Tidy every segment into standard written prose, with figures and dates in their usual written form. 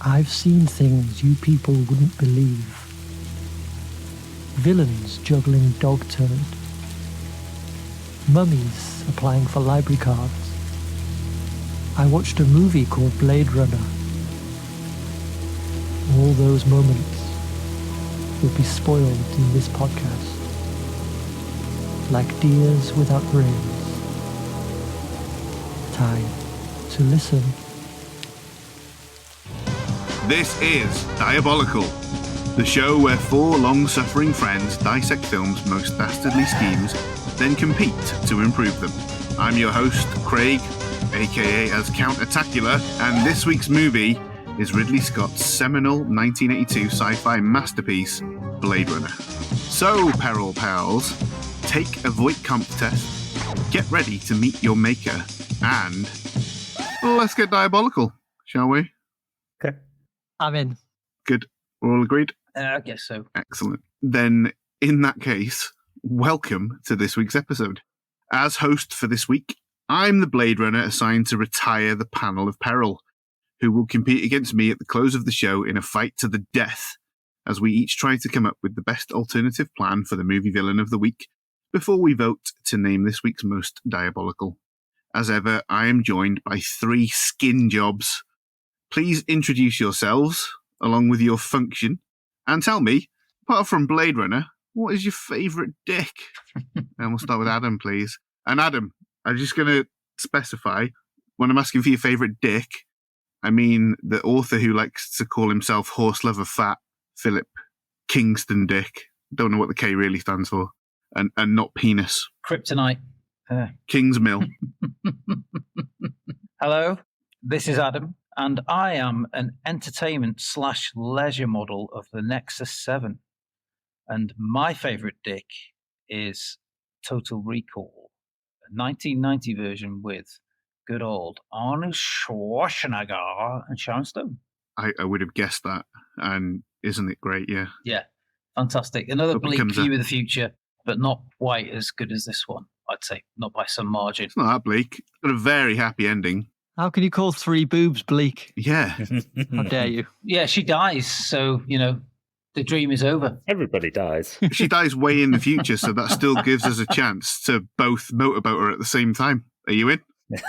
I've seen things you people wouldn't believe. Villains juggling dog turd. Mummies applying for library cards. I watched a movie called Blade Runner. All those moments will be spoiled in this podcast. Like deers without brains. Time to listen. This is Diabolical, the show where four long-suffering friends dissect films' most dastardly schemes, then compete to improve them. I'm your host, Craig, aka as Count Titular, and this week's movie is Ridley Scott's seminal 1982 sci-fi masterpiece, Blade Runner. So, Peril Pals, take a Voight Kampf test, get ready to meet your maker, and let's get diabolical, shall we? Okay. I'm in. Good. We're all agreed? I guess so. Excellent. Then, in that case, welcome to this week's episode. As host for this week, I'm the Blade Runner assigned to retire the panel of Peril, who will compete against me at the close of the show in a fight to the death, as we each try to come up with the best alternative plan for the movie villain of the week before we vote to name this week's most diabolical. As ever, I am joined by three skin jobs. Please introduce yourselves, along with your function, and tell me, apart from Blade Runner, what is your favourite dick? And we'll start with Adam, please. And Adam, I'm just going to specify, when I'm asking for your favourite dick, I mean the author who likes to call himself Horse Lover Fat, Philip Kingston Dick. Don't know what the K really stands for. And not penis. Kryptonite. King's Mill. Hello, this is Adam, and I am an entertainment/leisure model of the Nexus 7. And my favourite dick is Total Recall, a 1990 version with good old Arnold Schwarzenegger and Sharon Stone. I would have guessed that, and isn't it great? Yeah. Yeah, fantastic. Another Hope it bleak comes view up. of the future, but not quite as good as this one, I'd say. Not by some margin. It's not that bleak. It's got a very happy ending. How can you call three boobs bleak? Yeah. How dare you? Yeah, she dies, so, the dream is over. Everybody dies. She dies way in the future, so that still gives us a chance to both motorboat her at the same time. Are you in? The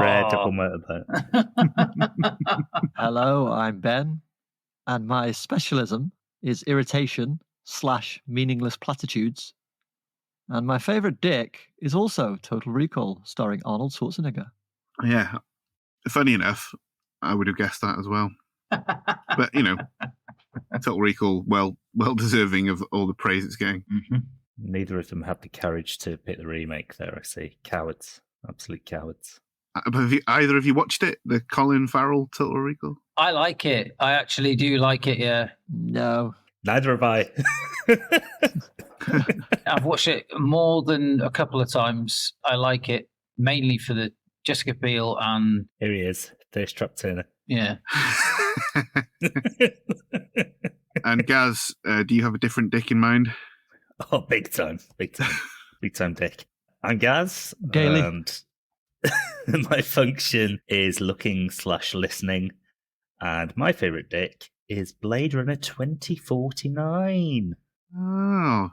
rare double motorboat. Hello, I'm Ben, and my specialism is irritation/meaningless platitudes. And my favourite dick is also Total Recall, starring Arnold Schwarzenegger. Yeah. Funny enough, I would have guessed that as well. But, Total Recall, well deserving of all the praise it's getting. Mm-hmm. Neither of them had the courage to pick the remake there, I see. Cowards. Absolute cowards. Have either of you watched it? The Colin Farrell Total Recall? I like it. I actually do like it, yeah. No. Neither have I. I've watched it more than a couple of times. I like it, mainly for the Jessica Biel and... Here he is, Thirst Trap Turner. Yeah. And Gaz, do you have a different dick in mind? Oh, big time. Big time. Big time dick. I'm Gaz. Gaily. And my function is looking/listening. And my favourite dick is Blade Runner 2049. Oh,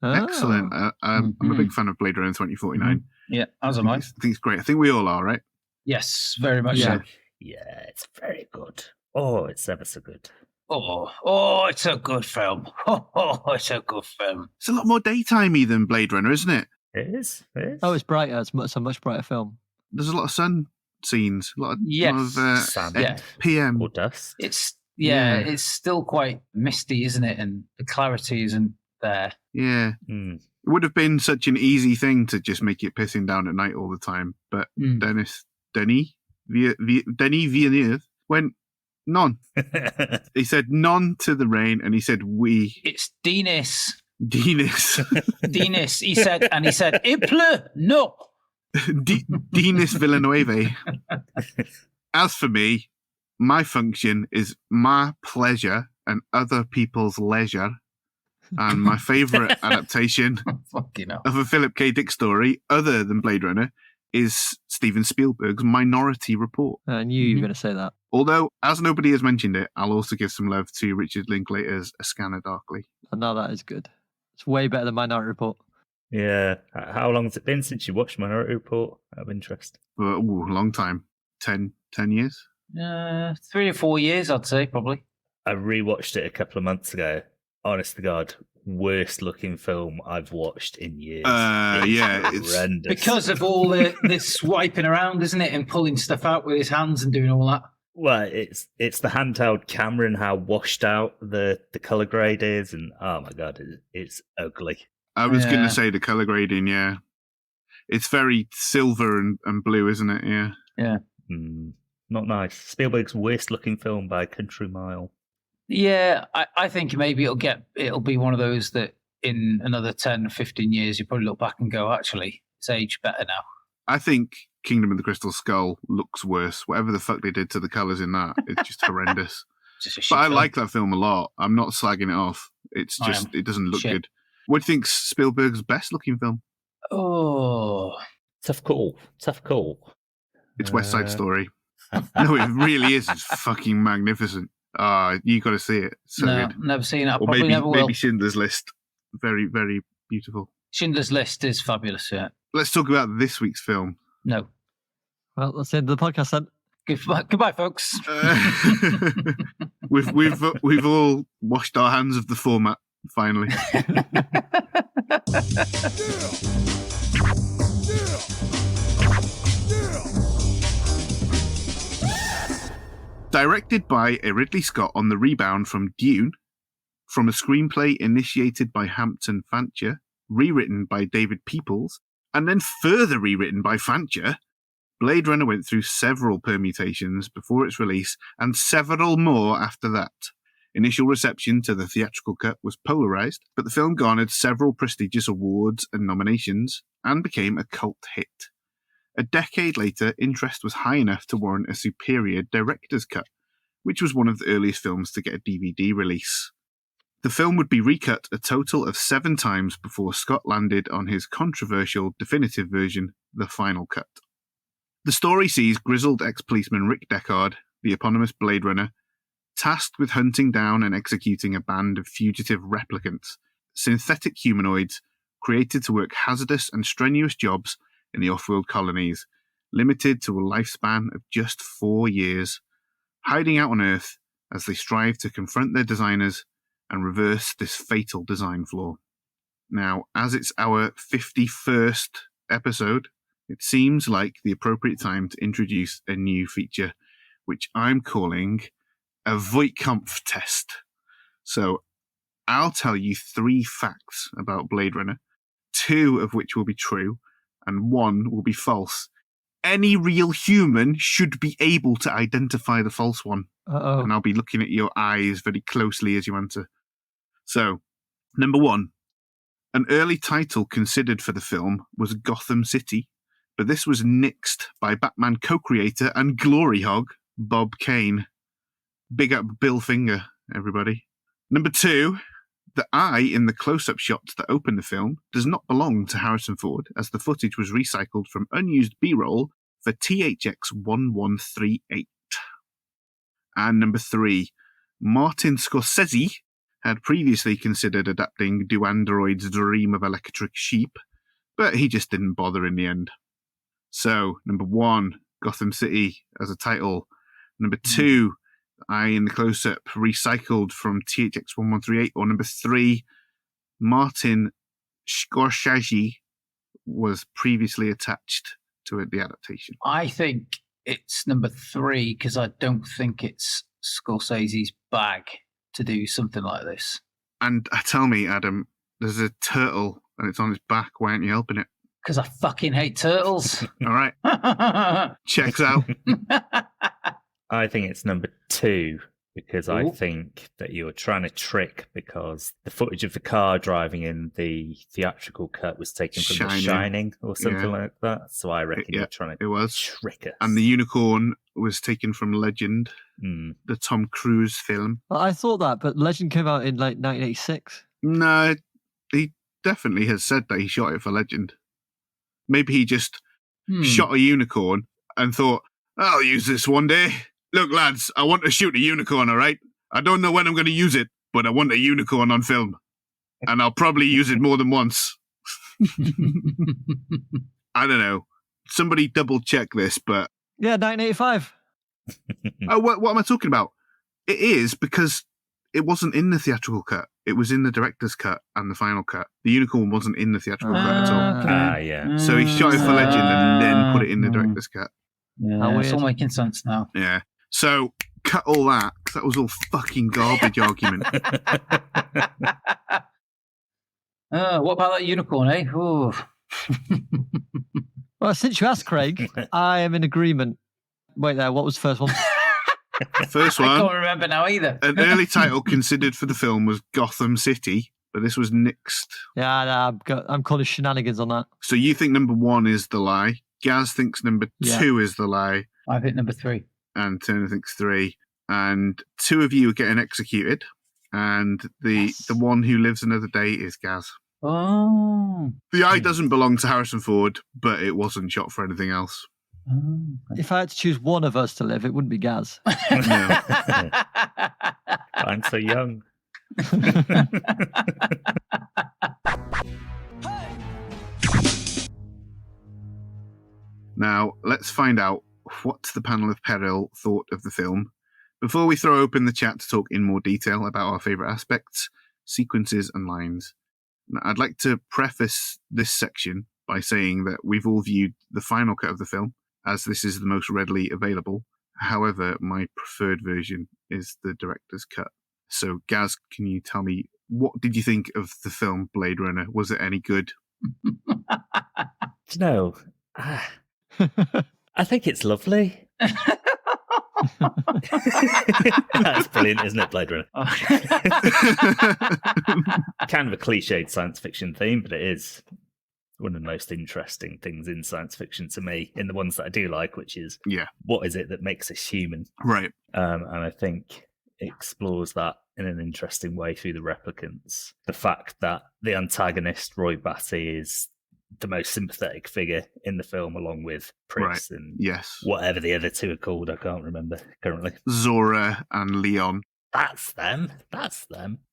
excellent. I'm a big fan of Blade Runner 2049. Yeah, as am I. I think it's great. I think we all are, right? Yes, very much Yeah. so. Yeah, it's very good. Oh, it's ever so good. Oh, it's a good film. Oh, it's a good film. It's a lot more daytimey than Blade Runner, isn't it? It is. It is. Oh, it's brighter. It's a much brighter film. There's a lot of sun scenes, a lot of, Yes. Sand. Yeah. PM. Or dust. It's Yeah. it's still quite misty, isn't it? And the clarity isn't there. Yeah. Mm. It would have been such an easy thing to just make it pissing down at night all the time. But Denis Villeneuve went none. He said none to the rain, and he said we. It's Denis. Denis. Denis. He said, il pleut. No. Denis Villeneuve. As for me, my function is my pleasure and other people's leisure. And my favourite adaptation Fucking hell. of a Philip K. Dick story, other than Blade Runner, is Steven Spielberg's Minority Report. I knew you were going to say that. Although, as nobody has mentioned it, I'll also give some love to Richard Linklater's A Scanner Darkly. And now that is good. It's way better than Minority Report. Yeah. How long has it been since you watched Minority Report? Out of interest. A long time. 10 years? 3 or 4 years, I'd say, probably. I rewatched it a couple of months ago. Honest to God, worst looking film I've watched in years. It's horrendous. Because of all this swiping around, isn't it? And pulling stuff out with his hands and doing all that. Well, it's the handheld camera and how washed out the colour grade is. And oh my God, it's ugly. I was going to say the colour grading, yeah. It's very silver and blue, isn't it? Yeah. Yeah. Not nice. Spielberg's worst looking film by a country mile. Yeah, I think maybe it'll be one of those that in another 10, 15 years, you probably look back and go, actually, it's aged better now. I think Kingdom of the Crystal Skull looks worse. Whatever the fuck they did to the colours in that, it's just horrendous. But I like that film a lot. I'm not slagging it off. It's just, it doesn't look good. What do you think's Spielberg's best looking film? Oh. Tough call. It's West Side Story. No, it really is. It's fucking magnificent. You got to see it. It's so good. Never seen it. I or probably never will. Maybe Schindler's List. Very, very beautiful. Schindler's List is fabulous, yeah. Let's talk about this week's film. No. Well, that's the end of the podcast then. Goodbye, folks. We've all washed our hands of the format, finally. Directed by Ridley Scott on the rebound from Dune, from a screenplay initiated by Hampton Fancher, rewritten by David Peoples, and then further rewritten by Fancher, Blade Runner went through several permutations before its release and several more after that. Initial reception to the theatrical cut was polarized, but the film garnered several prestigious awards and nominations and became a cult hit. A decade later, interest was high enough to warrant a superior director's cut, which was one of the earliest films to get a DVD release. The film would be recut a total of 7 times before Scott landed on his controversial definitive version, the final cut. The story sees grizzled ex-policeman Rick Deckard, the eponymous Blade Runner, tasked with hunting down and executing a band of fugitive replicants, synthetic humanoids created to work hazardous and strenuous jobs in the off-world colonies, limited to a lifespan of just 4 years, hiding out on Earth as they strive to confront their designers and reverse this fatal design flaw. Now, as it's our 51st episode, it seems like the appropriate time to introduce a new feature, which I'm calling a Voigtkampf test. So, I'll tell you 3 facts about Blade Runner, 2 of which will be true, and 1 will be false. Any real human should be able to identify the false one. Uh-oh. And I'll be looking at your eyes very closely as you answer. So, number 1. An early title considered for the film was Gotham City, but this was nixed by Batman co-creator and glory hog, Bob Kane. Big up Bill Finger, everybody. Number 2. The eye in the close-up shots that open the film does not belong to Harrison Ford, as the footage was recycled from unused B-roll for THX 1138. And number 3, Martin Scorsese had previously considered adapting Do Androids Dream of Electric Sheep, but he just didn't bother in the end. So, number 1, Gotham City as a title. Number 2, eye in the close-up recycled from THX 1138, or number 3, Martin Scorsese was previously attached to the adaptation. I think it's number 3 because I don't think it's Scorsese's bag to do something like this. And tell me, Adam, there's a turtle and it's on its back. Why aren't you helping it? Because I fucking hate turtles. All right. Checks out. I think it's number 2 because I Ooh. think that you're trying to trick, because the footage of the car driving in the theatrical cut was taken from The Shining or something like that. So I reckon you're trying to trick us. And the unicorn was taken from Legend, the Tom Cruise film. Well, I thought that, but Legend came out in like 1986. No, he definitely has said that he shot it for Legend. Maybe he just shot a unicorn, and thought, I'll use this one day. Look, lads, I want to shoot a unicorn, all right? I don't know when I'm going to use it, but I want a unicorn on film. And I'll probably use it more than once. I don't know. Somebody double check this, but... Yeah, 1985. Oh, what am I talking about? It is because it wasn't in the theatrical cut. It was in the director's cut and the final cut. The unicorn wasn't in the theatrical cut at all. Okay. Yeah. So he shot it for legend and then put it in the director's cut. Yeah, it's all making sense now. Yeah. So cut all that, because that was all fucking garbage argument. What about that unicorn, eh? Ooh. Well, since you asked, Craig, I am in agreement. Wait there, what was the first one? First one. I can't remember now either. An early title considered for the film was Gotham City, but this was nixed. Yeah, I'm calling shenanigans on that. So you think number 1 is The Lie. Gaz thinks number 2 is The Lie. I think number 3. And Turner thinks 3. And 2 of you are getting executed. And the one who lives another day is Gaz. Oh. The eye doesn't belong to Harrison Ford, but it wasn't shot for anything else. Oh. If I had to choose one of us to live, it wouldn't be Gaz. No. I'm so young. Now, let's find out what the panel of peril thought of the film before we throw open the chat to talk in more detail about our favourite aspects, sequences and lines. Now, I'd like to preface this section by saying that we've all viewed the final cut of the film, as this is the most readily available. However, my preferred version is the director's cut. So, Gaz, can you tell me, what did you think of the film Blade Runner? Was it any good? No, I think it's lovely. That's brilliant, isn't it, Blade Runner? Kind of a cliched science fiction theme, but it is one of the most interesting things in science fiction to me, in the ones that I do like, which is what is it that makes us human? Right. And I think it explores that in an interesting way through the Replicants. The fact that the antagonist, Roy Batty, is the most sympathetic figure in the film, along with Pris and whatever the other two are called, I can't remember currently. Zora and Leon. That's them.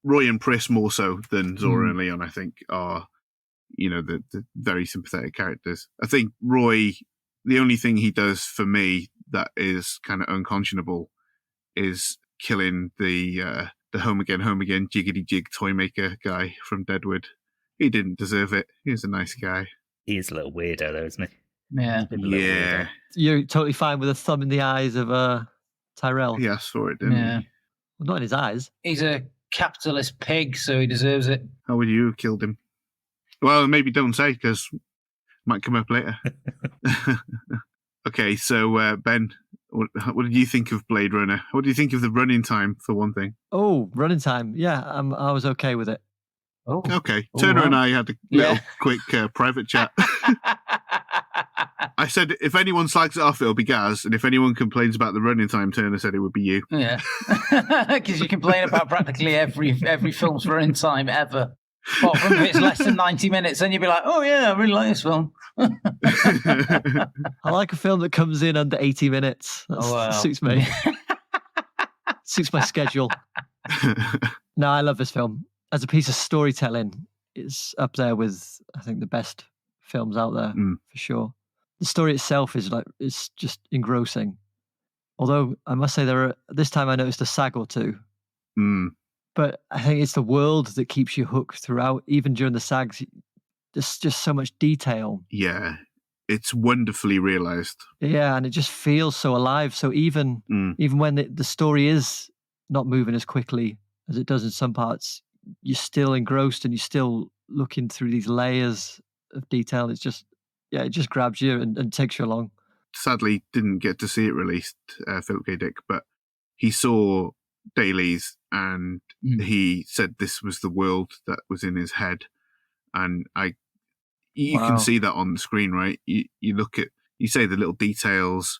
Roy and Pris more so than Zora and Leon, I think, are, the very sympathetic characters. I think Roy, the only thing he does for me that is kind of unconscionable is killing the home again, jiggity jig toy maker guy from Deadwood. He didn't deserve it. He was a nice guy. He's a little weirdo, though, isn't he? Yeah. Yeah. You're totally fine with a thumb in the eyes of Tyrell. He asked for it, didn't he? Well, not in his eyes. He's a capitalist pig, so he deserves it. How would you have killed him? Well, maybe don't say, because it might come up later. Okay, so Ben, what did you think of Blade Runner? What do you think of the running time, for one thing? Oh, running time. Yeah, I was okay with it. Oh, okay. Turner and I had a little quick private chat. I said, if anyone slags it off, it'll be Gaz. And if anyone complains about the running time, Turner said it would be you. Yeah. Because you complain about practically every film's running time ever. Apart from if it's less than 90 minutes, then you'd be like, oh, yeah, I really like this film. I like a film that comes in under 80 minutes. That suits me. Suits my schedule. No, I love this film. As a piece of storytelling, it's up there with, I think, the best films out there, for sure. The story itself it's just engrossing. Although, I must say, this time I noticed a sag or two. But I think it's the world that keeps you hooked throughout, even during the sags. There's just so much detail. Yeah, it's wonderfully realised. Yeah, and it just feels so alive. So even when the story is not moving as quickly as it does in some parts, you're still engrossed and you're still looking through these layers of detail. It's just, it just grabs you and takes you along. Sadly, didn't get to see it released, Philip K. Dick, but he saw dailies and he said this was the world that was in his head. And you can see that on the screen, right? You look at, you say the little details.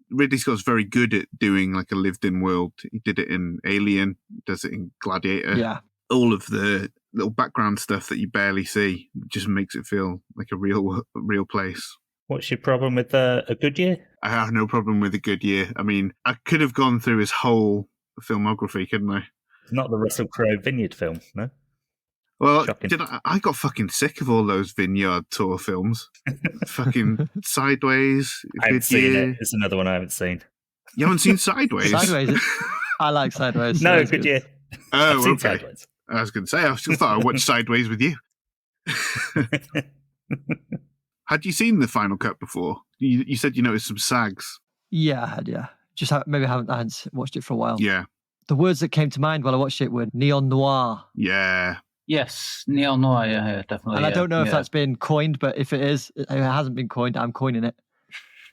Ridley Scott's very good at doing like a lived-in world. He did it in Alien, does it in Gladiator. Yeah. All of the little background stuff that you barely see just makes it feel like a real place. What's your problem with a Goodyear? I have no problem with a Goodyear. I mean, I could have gone through his whole filmography, couldn't I? It's not the Russell Crowe Vineyard film, no? Well, I got fucking sick of all those Vineyard Tour films. Fucking Sideways. I haven't seen it. It's another one I haven't seen. You haven't seen Sideways? Sideways. I like Sideways. No, Goodyear. Oh, I've seen okay. Sideways. I was going to say, I still thought I watched Sideways with you. Had you seen the final cut before? You said you noticed some sags. Yeah, I had, yeah. Just maybe I hadn't watched it for a while. Yeah. The words that came to mind while I watched it were neon noir. Yeah. Yes, neon noir, yeah, definitely. And I don't know if that's been coined, but if it is, it hasn't been coined, I'm coining it.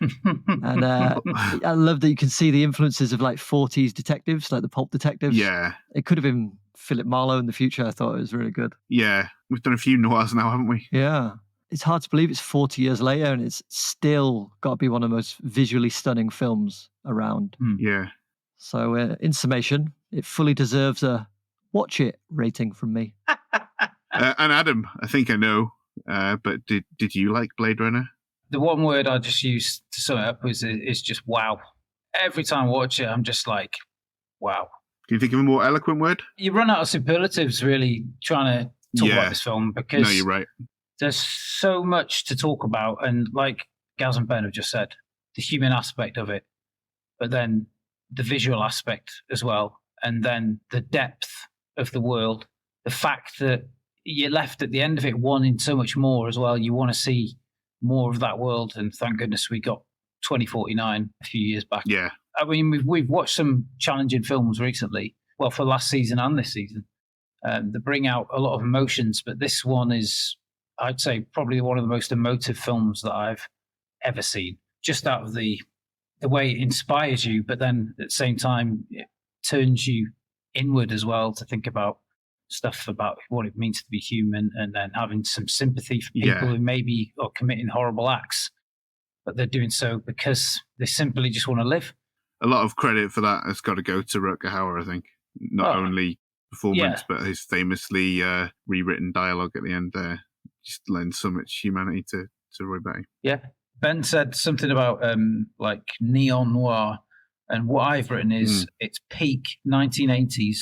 And I love that you can see the influences of like 40s detectives, like the pulp detectives. Yeah. It could have been Philip Marlowe in the future. I thought it was really good. Yeah. We've done a few noirs now, haven't we? Yeah. It's hard to believe it's 40 years later and it's still got to be one of the most visually stunning films around. Yeah. So in summation, it fully deserves a watch it rating from me. And Adam, I think I know, but did you like Blade Runner? The one word I just used to sum it up is just wow. Every time I watch it, I'm just like, wow. Can you think of a more eloquent word? You run out of superlatives really trying to talk about this film because no, you're right. There's so much to talk about. And like Gaz and Ben have just said, the human aspect of it, but then the visual aspect as well. And then the depth of the world, the fact that you're left at the end of it wanting so much more as well. You want to see more of that world. And thank goodness we got 2049 a few years back. Yeah. I mean, we've watched some challenging films recently, well, for last season and this season, that bring out a lot of emotions. But this one is, I'd say, probably one of the most emotive films that I've ever seen. Just out of the way it inspires you, but then at the same time, it turns you inward as well to think about stuff about what it means to be human, and then having some sympathy for people who maybe are committing horrible acts, but they're doing so because they simply just want to live. A lot of credit for that has got to go to Rutger Hauer, I think. Not only performance, but his famously rewritten dialogue at the end there just lends so much humanity to Roy Batty. Yeah. Ben said something about like neon noir, and what I've written is it's peak 1980s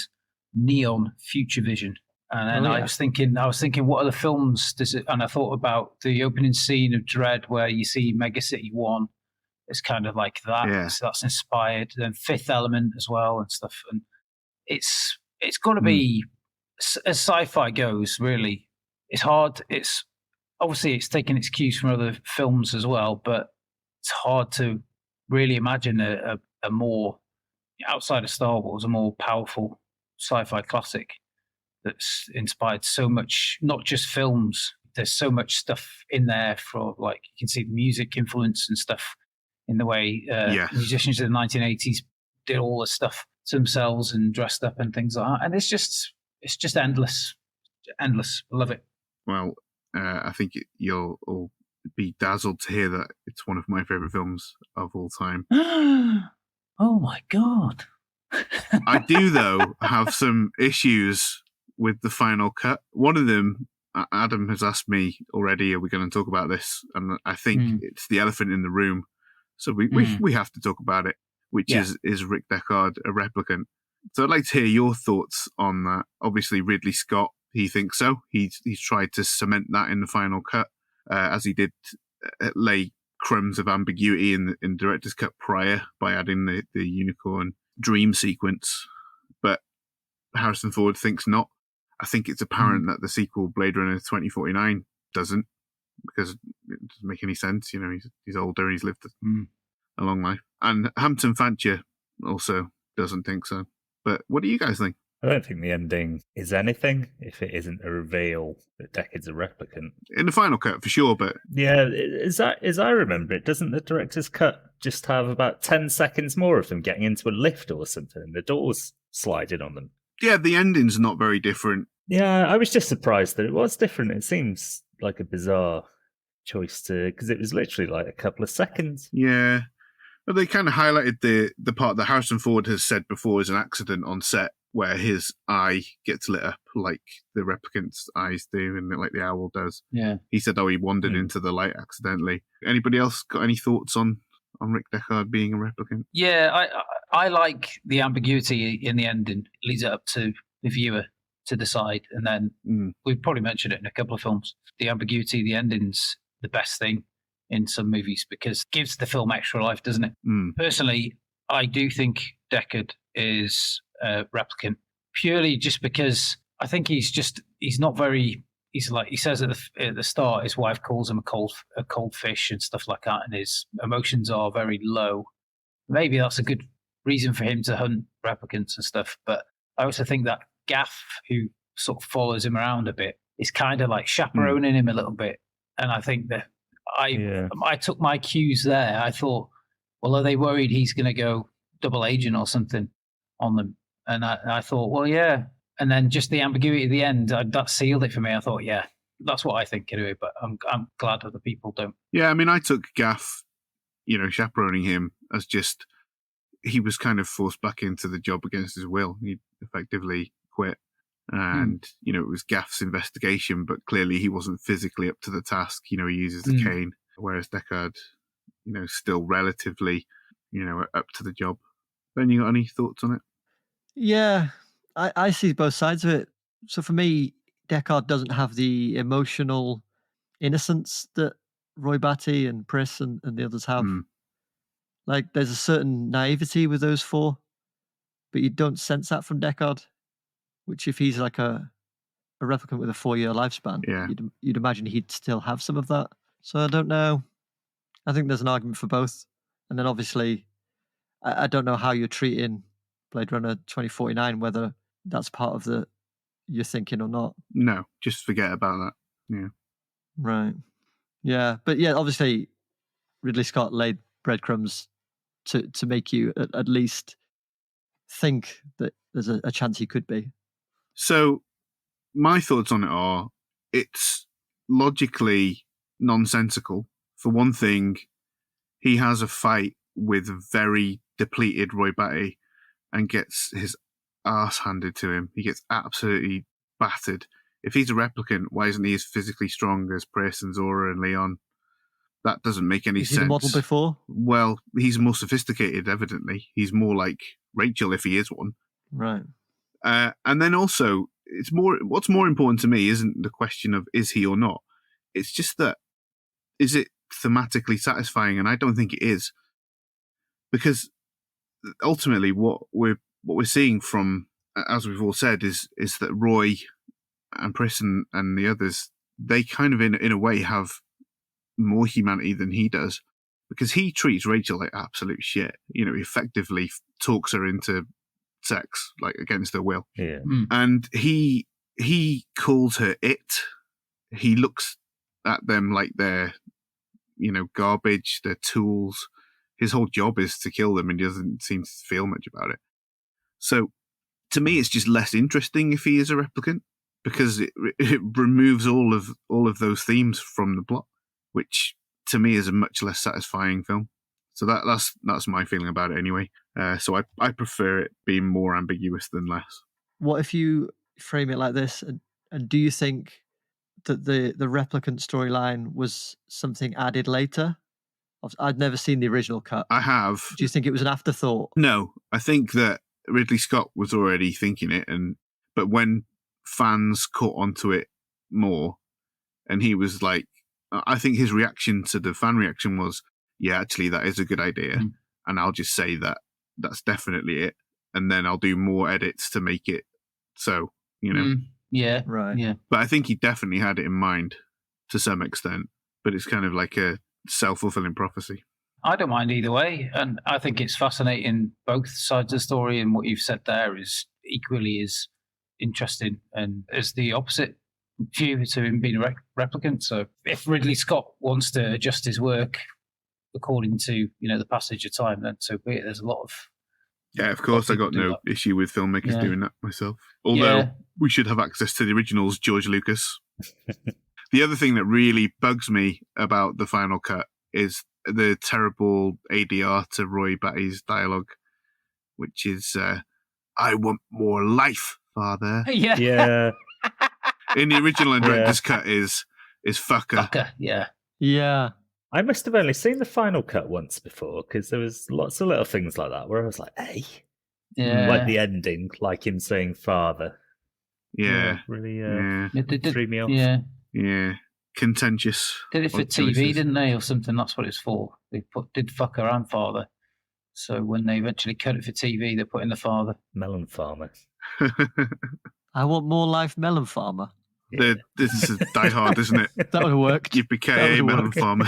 neon future vision. And then I was thinking, what other films does it? And I thought about the opening scene of Dread, where you see Mega City 1. It's kind of like that. Yeah. So that's inspired. Then Fifth Element as well and stuff. And it's got to be, as sci-fi goes, really. It's hard. It's obviously it's taking its cues from other films as well, but it's hard to really imagine a more, outside of Star Wars, a more powerful sci-fi classic that's inspired so much, not just films. There's so much stuff in there for, like, you can see the music influence and stuff in the way musicians in the 1980s did all the stuff to themselves and dressed up and things like that. And it's just endless. Endless. I love it. Well, I think you'll all be dazzled to hear that it's one of my favourite films of all time. Oh my God. I do, though, have some issues with the final cut. One of them, Adam has asked me already, are we going to talk about this? And I think it's the elephant in the room. So we have to talk about it, which is Rick Deckard, a replicant. So I'd like to hear your thoughts on that. Obviously, Ridley Scott, he thinks so. He's tried to cement that in the final cut, as he did lay crumbs of ambiguity in director's cut prior by adding the unicorn dream sequence. But Harrison Ford thinks not. I think it's apparent that the sequel, Blade Runner 2049, doesn't, because it doesn't make any sense. You know, he's older, he's lived a long life. And Hampton Fancher also doesn't think so. But what do you guys think? I don't think the ending is anything if it isn't a reveal that Deckard's a replicant. In the final cut, for sure, but... Yeah, as I remember it, doesn't the director's cut just have about 10 seconds more of them getting into a lift or something and the doors sliding on them? Yeah, the ending's not very different. Yeah, I was just surprised that it was different. It seems like a bizarre choice because it was literally like a couple of seconds. Yeah. But they kind of highlighted the part that Harrison Ford has said before is an accident on set, where his eye gets lit up like the replicant's eyes do and like the owl does. Yeah. He said, he wandered into the light accidentally. Anybody else got any thoughts on Rick Deckard being a replicant? Yeah, I like the ambiguity in the ending. It leaves it up to the viewer to decide. And then we've probably mentioned it in a couple of films. The ambiguity, the ending's the best thing in some movies because it gives the film extra life, doesn't it? Personally, I do think Deckard is a replicant purely just because I think he's not very. He's like he says at the start, his wife calls him a cold fish and stuff like that, and his emotions are very low. Maybe that's a good reason for him to hunt replicants and stuff. But I also think that Gaff, who sort of follows him around a bit, is kind of like chaperoning him a little bit. And I think that I took my cues there. I thought, well, are they worried he's going to go double agent or something on them? And I thought, well, yeah. And then just the ambiguity at the end, that sealed it for me. I thought, yeah, that's what I think anyway. But I'm glad other people don't. Yeah, I mean, I took Gaff, chaperoning him as just he was kind of forced back into the job against his will. He effectively quit. And, it was Gaff's investigation, but clearly he wasn't physically up to the task. He uses the cane, whereas Deckard, still relatively, up to the job. Ben, you got any thoughts on it? Yeah, I see both sides of it. So for me, Deckard doesn't have the emotional innocence that Roy Batty and Pris and the others have. Like, there's a certain naivety with those four, but you don't sense that from Deckard. Which, if he's like a replicant with a 4-year lifespan, you'd imagine he'd still have some of that. So I don't know. I think there's an argument for both. And then obviously, I don't know how you're treating Blade Runner 2049, whether that's part of you're thinking or not. No, just forget about that. Yeah. Right. Yeah. But yeah, obviously, Ridley Scott laid breadcrumbs to make you at least think that there's a chance he could be. So my thoughts on it are, it's logically nonsensical. For one thing, he has a fight with very depleted Roy Batty and gets his ass handed to him. He gets absolutely battered. If he's a replicant, why isn't he as physically strong as Pris and Zora and Leon? That doesn't make any sense. Is he the model before? Well, he's more sophisticated, evidently. He's more like Rachel if he is one. Right. And then also, what's more important to me isn't the question of is he or not. It's just that, is it thematically satisfying? And I don't think it is. Because ultimately what we're seeing from, as we've all said, is that Roy and Pris and the others, they kind of in a way have more humanity than he does. Because he treats Rachel like absolute shit. He effectively talks her into sex, like against her will. Yeah. And he calls her it. He looks at them like they're, garbage, they're tools. His whole job is to kill them and he doesn't seem to feel much about it. So to me, it's just less interesting if he is a replicant because it removes all of those themes from the plot, which to me is a much less satisfying film. So that's my feeling about it anyway. So I prefer it being more ambiguous than less. What if you frame it like this? And do you think that the replicant storyline was something added later? I'd never seen the original cut. I have. Do you think it was an afterthought? No, I think that Ridley Scott was already thinking it, but when fans caught onto it more, and he was like, I think his reaction to the fan reaction was, yeah, actually, that is a good idea. And I'll just say that's definitely it. And then I'll do more edits to make it so, Yeah. Right. Yeah. But I think he definitely had it in mind to some extent. But it's kind of like a self-fulfilling prophecy. I don't mind either way. And I think it's fascinating, both sides of the story. And what you've said there is equally as interesting and as the opposite view to him being a replicant. So if Ridley Scott wants to adjust his work according to the passage of time, then so be it. There's a lot of of course I got no issue with filmmakers doing that myself, although we should have access to the originals, George Lucas. The other thing that really bugs me about the final cut is the terrible ADR to Roy Batty's dialogue, which is I want more life, Father. Yeah. In the original and director's cut is fucker. Fucker, yeah. Yeah. I must have only seen the final cut once before, because there was lots of little things like that where I was like, hey. Yeah. Like the ending, like him saying father. Yeah. Really They threw me off. Yeah. Contentious. Did it for TV, didn't they, or something? That's what it's for. They did fucker and father. So when they eventually cut it for TV, they put in the father. Melon farmer. I want more life, melon farmer. Yeah. This is Die Hard, isn't it? That would have worked. You became a melon farmer.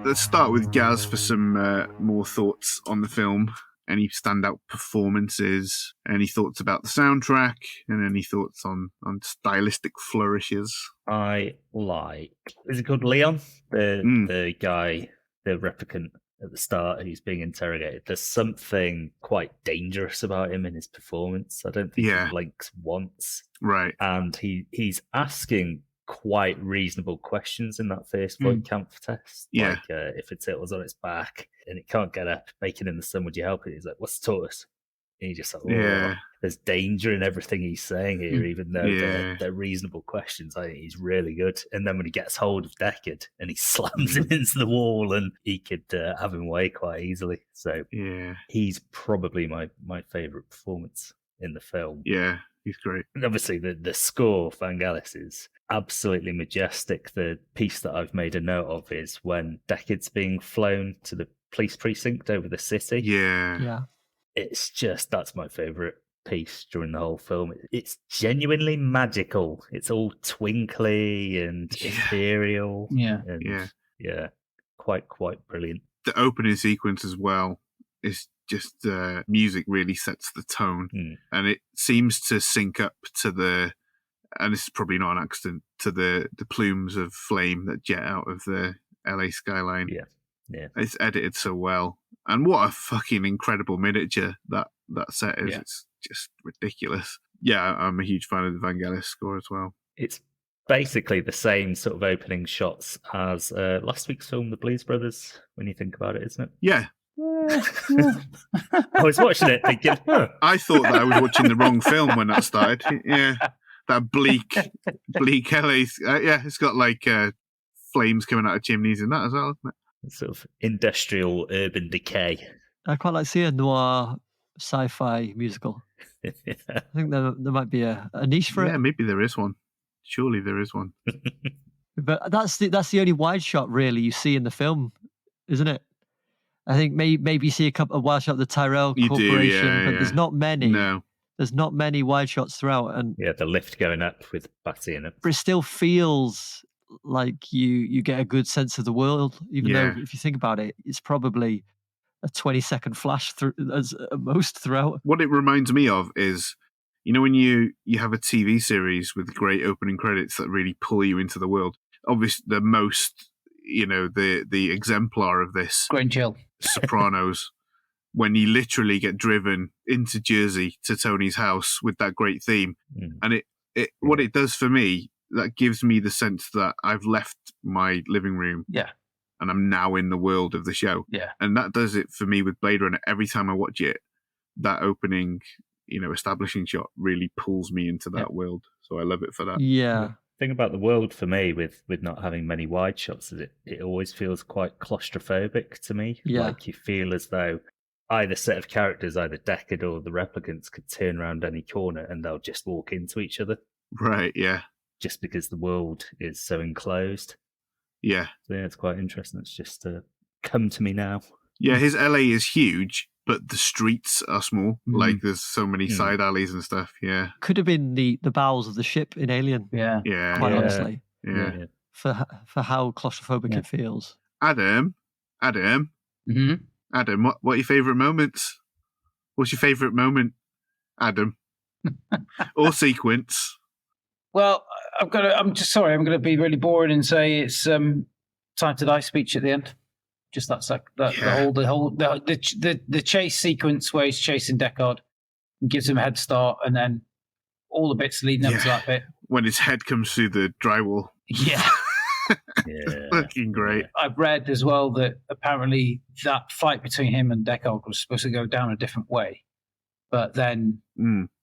Let's start with Gaz for some more thoughts on the film. Any standout performances? Any thoughts about the soundtrack? And any thoughts on stylistic flourishes? I like... Is it called Leon? The guy, the replicant at the start who's being interrogated. There's something quite dangerous about him in his performance. I don't think he blinks once. Right. And he's asking quite reasonable questions in that first void camp test. Yeah. Like, if its tail was on its back and it can't get up, bacon in the sun, would you help it? He's like, what's the tortoise? And he just like, there's danger in everything he's saying here, even though they're reasonable questions. I think he's really good. And then when he gets hold of Deckard and he slams him into the wall, and he could have him away quite easily. So he's probably my favourite performance in the film. Yeah, he's great. And obviously the score, Vangelis, is absolutely majestic. The piece that I've made a note of is when Deckard's being flown to the police precinct over the city. Yeah. It's just, that's my favourite piece during the whole film. It's genuinely magical. It's all twinkly and ethereal. Quite brilliant. The opening sequence as well is just music really sets the tone, and it seems to sync up to the, and this is probably not an accident, to the plumes of flame that jet out of the LA skyline. Yeah, it's edited so well. And what a fucking incredible miniature that set is. It's just ridiculous. Yeah, I'm a huge fan of the Vangelis score as well. It's basically the same sort of opening shots as last week's film, The Blues Brothers, when you think about it, isn't it? Yeah. I was watching it thinking, I thought that I was watching the wrong film when that started. Yeah. That bleak LA. It's got like flames coming out of chimneys and that as well, isn't it? Sort of industrial urban decay. I quite like seeing a noir sci-fi musical. I think there might be a niche for it. Yeah, maybe there is one. Surely there is one. But that's the only wide shot really you see in the film, isn't it? I think maybe you see a wide shot of the Tyrell Corporation, but there's not many. No. There's not many wide shots throughout. And the lift going up with Batty in it. But it still feels like you get a good sense of the world, even though if you think about it, it's probably a 20-second flash through as most throughout. What it reminds me of is, you know, when you have a TV series with great opening credits that really pull you into the world. Obviously, the most, the exemplar of this, Grange Hill, Sopranos, when you literally get driven into Jersey to Tony's house with that great theme, and it what it does for me. That gives me the sense that I've left my living room and I'm now in the world of the show. Yeah. And that does it for me with Blade Runner. Every time I watch it, that opening, establishing shot really pulls me into that world. So I love it for that. Yeah. The thing about the world for me with not having many wide shots is it always feels quite claustrophobic to me. Yeah. Like you feel as though either set of characters, either Deckard or the Replicants, could turn around any corner and they'll just walk into each other. Right, yeah. Just because the world is so enclosed. Yeah. So it's quite interesting. It's just come to me now. Yeah, his LA is huge, but the streets are small. Like there's so many side alleys and stuff. Yeah. Could have been the bowels of the ship in Alien. Yeah. Yeah. Quite honestly. Yeah. For how claustrophobic it feels. Adam. Mm-hmm. Adam, what are your favourite moments? What's your favourite moment, Adam? Or sequence? Well, I'm going to be really boring and say it's time to die speech at the end. Just the chase sequence where he's chasing Deckard and gives him a head start, and then all the bits leading up to that bit. when his head comes through the drywall. Yeah. Fucking great. I've read as well that apparently that fight between him and Deckard was supposed to go down a different way. But then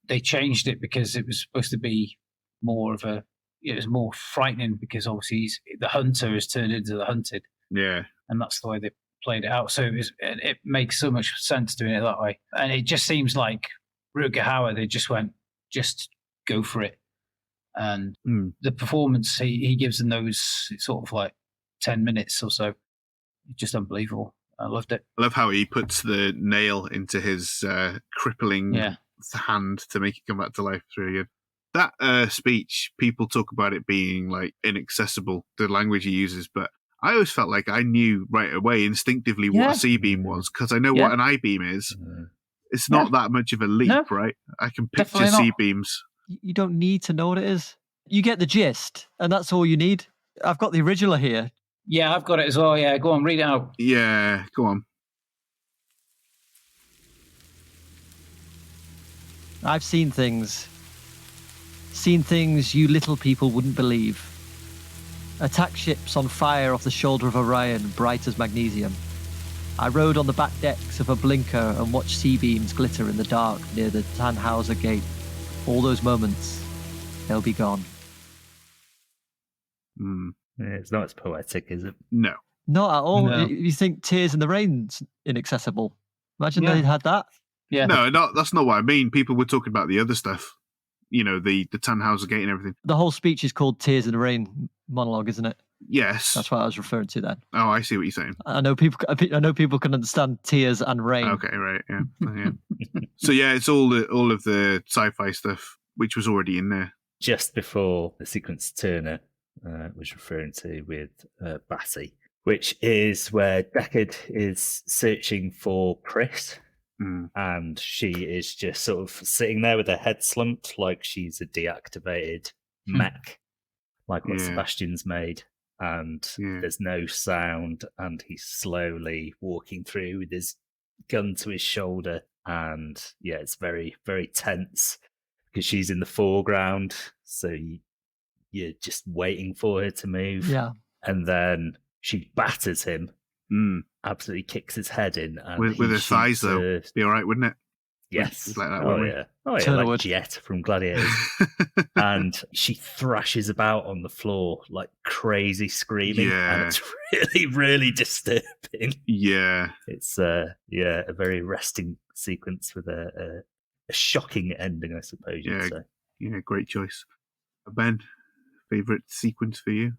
they changed it because it was supposed to be more of a... It was more frightening because obviously the hunter has turned into the hunted. Yeah. And that's the way they played it out. So it makes so much sense doing it that way. And it just seems like Rutger Hauer, they just went, just go for it. And the performance he gives in those sort of like 10 minutes or so, just unbelievable. I loved it. I love how he puts the nail into his crippling hand to make it come back to life through again. That speech, people talk about it being like inaccessible, the language he uses, but I always felt like I knew right away instinctively what a C-beam was, because I know what an I-beam is. It's not that much of a leap, right? I can picture C-beams. You don't need to know what it is. You get the gist, and that's all you need. I've got the original here. Yeah, I've got it as well. Yeah, go on, read it out. Yeah, go on. I've seen things you little people wouldn't believe. Attack ships on fire off the shoulder of Orion, bright as magnesium. I rode on the back decks of a blinker and watched C-beams glitter in the dark near the Tannhauser Gate. All those moments, they'll be gone. Yeah, it's not as poetic, is it? No. Not at all. No. You think Tears in the Rain's inaccessible? Imagine they'd had that. Yeah. No, that's not what I mean. People were talking about the other stuff. You know, the Tannhauser Gate and everything. The whole speech is called Tears in the Rain monologue, isn't it? Yes. That's what I was referring to then. Oh, I see what you're saying. I know people can understand tears and rain. Okay, right, yeah. So yeah, it's all of the sci-fi stuff, which was already in there. Just before the sequence Turner was referring to with Batty, which is where Deckard is searching for Chris. And she is just sort of sitting there with her head slumped like she's a deactivated mech, like what Sebastian's made. And there's no sound, and he's slowly walking through with his gun to his shoulder. And it's very, very tense because she's in the foreground. So you're just waiting for her to move. Yeah. And then she batters him. Absolutely kicks his head in. And with her thighs, though. Be all right, wouldn't it? Yes. Like that, like Jet from Gladiators. And she thrashes about on the floor like crazy screaming. And it's really, really disturbing. Yeah. It's a very arresting sequence with a shocking ending, I suppose you'd say. Yeah, great choice. Ben, favourite sequence for you?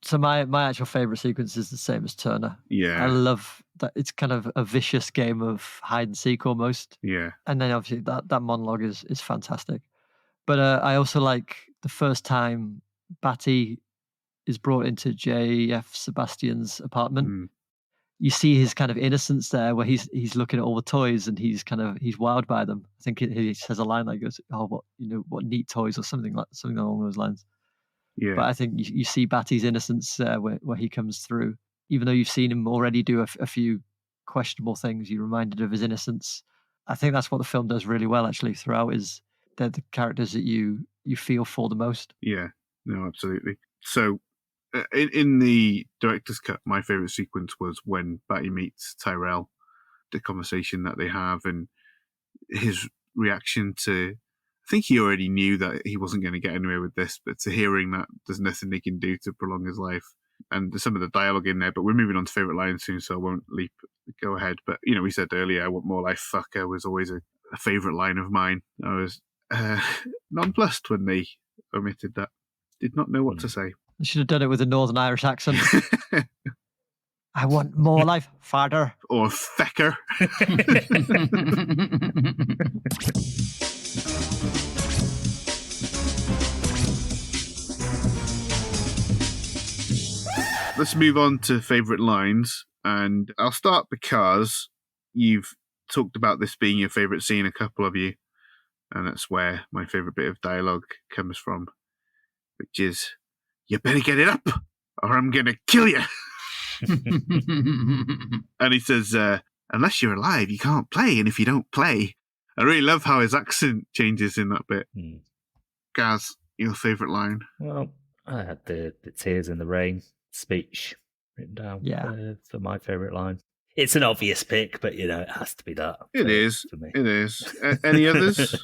So my actual favourite sequence is the same as Turner. Yeah. I love that it's kind of a vicious game of hide and seek almost. Yeah. And then obviously that monologue is fantastic. But I also like the first time Batty is brought into J.F. Sebastian's apartment. You see his kind of innocence there where he's looking at all the toys and he's wowed by them. I think he says a line like goes, "Oh, what neat toys," or something along those lines. Yeah. But I think you see Batty's innocence where he comes through. Even though you've seen him already do a few questionable things, you're reminded of his innocence. I think that's what the film does really well, actually, throughout, is they're the characters that you feel for the most. Yeah, no, absolutely. So in the director's cut, my favourite sequence was when Batty meets Tyrell, the conversation that they have and his reaction to... I think he already knew that he wasn't going to get anywhere with this, but to hearing that there's nothing they can do to prolong his life. And there's some of the dialogue in there, but we're moving on to favourite lines soon, so I won't go ahead. But, we said earlier, I want more life, fucker, was always a favourite line of mine. I was nonplussed when they omitted that. Did not know what to say. They should have done it with a Northern Irish accent. I want more life, father. Or fecker. Let's move on to favourite lines, and I'll start because you've talked about this being your favourite scene, a couple of you, and that's where my favourite bit of dialogue comes from, which is, "You better get it up, or I'm going to kill you." And he says, "Unless you're alive, you can't play, and if you don't play..." I really love how his accent changes in that bit. Gaz? your favourite line? Well, I had the tears in the rain speech written down for my favourite line. It's an obvious pick, but, it has to be that. It is. For me. It is. Any others?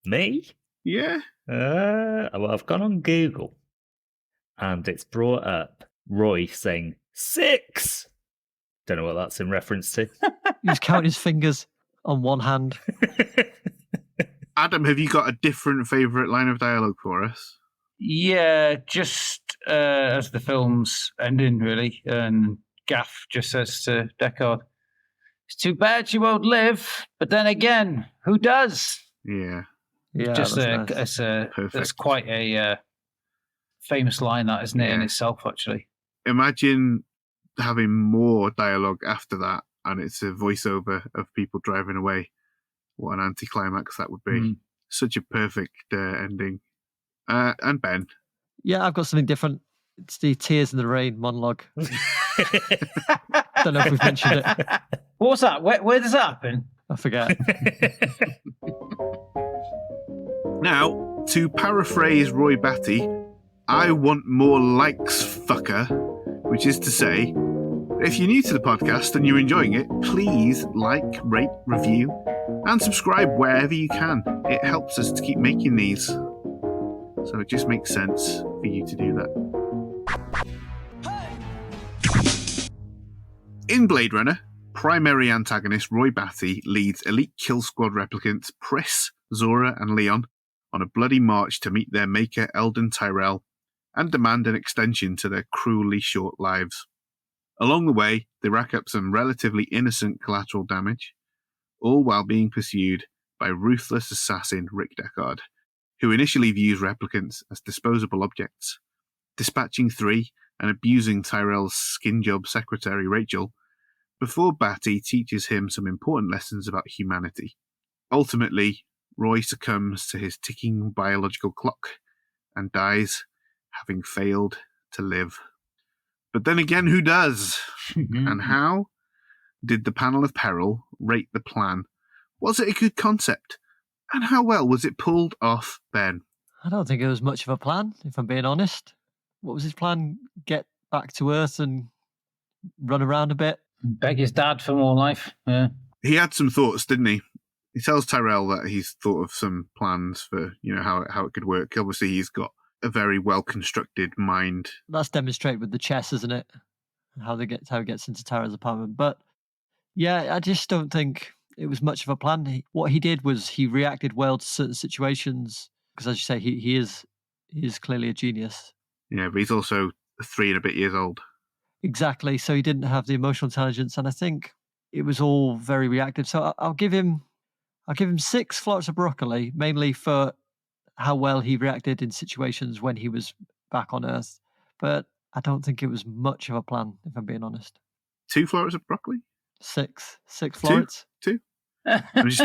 Me? Yeah. Well, I've gone on Google, and it's brought up Roy saying 6. Don't know what that's in reference to. He's counting his fingers on one hand. Adam, have you got a different favourite line of dialogue for us? Yeah, just as the film's ending, really. And Gaff just says to Deckard, "It's too bad you won't live, but then again, who does?" Yeah. Yeah, just that's nice. That's quite a famous line, that, isn't it, in itself, actually? Imagine having more dialogue after that, and it's a voiceover of people driving away. What an anticlimax that would be. Such a perfect ending. And Ben? Yeah, I've got something different. It's the Tears in the Rain monologue. Don't know if we've mentioned it. What was that? Where does that happen? I forget. Now, to paraphrase Roy Batty, I want more likes, fucker. Which is to say, if you're new to the podcast and you're enjoying it, please like, rate, review, and subscribe wherever you can. It helps us to keep making these. So it just makes sense for you to do that. In Blade Runner, primary antagonist Roy Batty leads elite kill squad replicants Pris, Zora, and Leon on a bloody march to meet their maker Eldon Tyrell and demand an extension to their cruelly short lives. Along the way, they rack up some relatively innocent collateral damage, all while being pursued by ruthless assassin Rick Deckard, who initially views replicants as disposable objects, dispatching 3 and abusing Tyrell's skin job secretary Rachel, before Batty teaches him some important lessons about humanity. Ultimately, Roy succumbs to his ticking biological clock and dies, having failed to live. But then again, who does? And how did the panel of peril rate the plan? Was it a good concept? And how well was it pulled off, Ben? I don't think it was much of a plan, if I'm being honest. What was his plan? Get back to Earth and run around a bit? Beg his dad for more life. Yeah. He had some thoughts, didn't he? He tells Tyrell that he's thought of some plans for, how it could work. Obviously, he's got a very well-constructed mind. That's demonstrated with the chess, isn't it? How he gets into Tyrell's apartment. But yeah, I just don't think it was much of a plan. What he did was he reacted well to certain situations because, as you say, he is clearly a genius. Yeah, but he's also 3 and a bit years old. Exactly. So he didn't have the emotional intelligence, and I think it was all very reactive. So I'll give him 6 florets of broccoli, mainly for how well he reacted in situations when he was back on Earth. But I don't think it was much of a plan, if I'm being honest. 2 florets of broccoli? 6 florets. 2?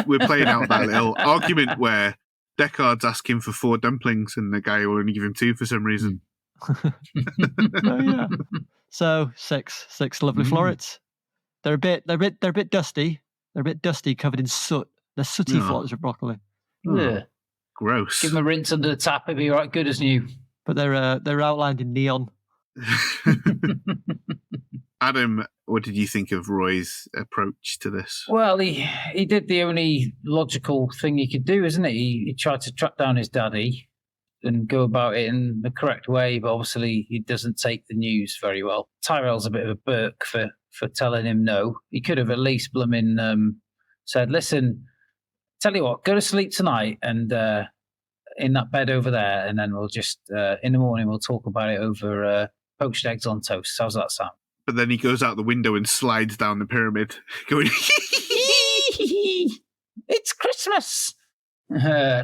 We're playing out that little argument where Deckard's asking for 4 dumplings and the guy will only give him 2 for some reason. Oh, yeah. So 6 lovely florets. They're a bit dusty. They're a bit dusty, covered in soot. They're sooty florets of broccoli. Yeah. Gross. Give them a rinse under the tap, it'll be right good as new. But they're outlined in neon. Adam, what did you think of Roy's approach to this? Well, he did the only logical thing he could do, isn't it? He tried to track down his daddy and go about it in the correct way, but obviously he doesn't take the news very well. Tyrell's a bit of a Burke for telling him no. He could have at least said, "Listen, tell you what, go to sleep tonight and in that bed over there, and then we'll just in the morning we'll talk about it over poached eggs on toast." How's that sound? But then he goes out the window and slides down the pyramid, going, "It's Christmas!"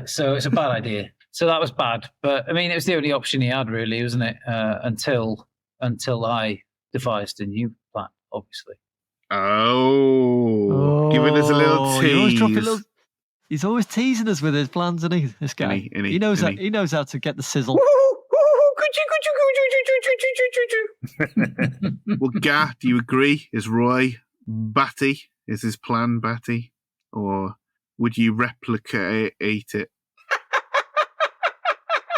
So it's a bad idea. So that was bad. But, I mean, it was the only option he had, really, wasn't it? Until I devised a new plan, obviously. Giving us a little tease. He's always teasing us with his plans, isn't he? This guy. He knows how to get the sizzle. Well, Gah, do you agree? Is Roy Batty? Is his plan Batty? Or would you replicate it?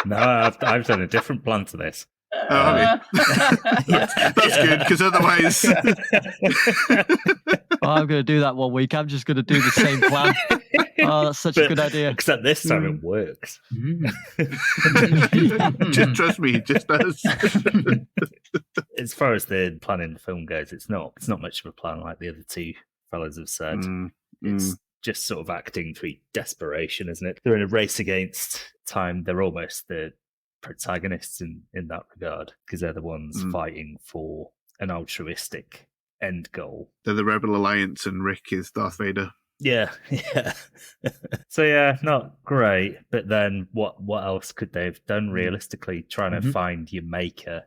No, I've done a different plan to this. Oh, have you? That's good, because otherwise... I'm going to do that one week. I'm just going to do the same plan. Oh, that's such a good idea. Except this time it works. Just trust me, it just does. As far as the plan in the film goes, it's not much of a plan like the other two fellas have said. It's just sort of acting through desperation, isn't it? They're in a race against time. They're almost the protagonists in that regard, because they're the ones fighting for an altruistic end goal. They're the Rebel Alliance and Rick is Darth Vader. Yeah. So yeah, not great. But then what else could they have done realistically? Trying to find your maker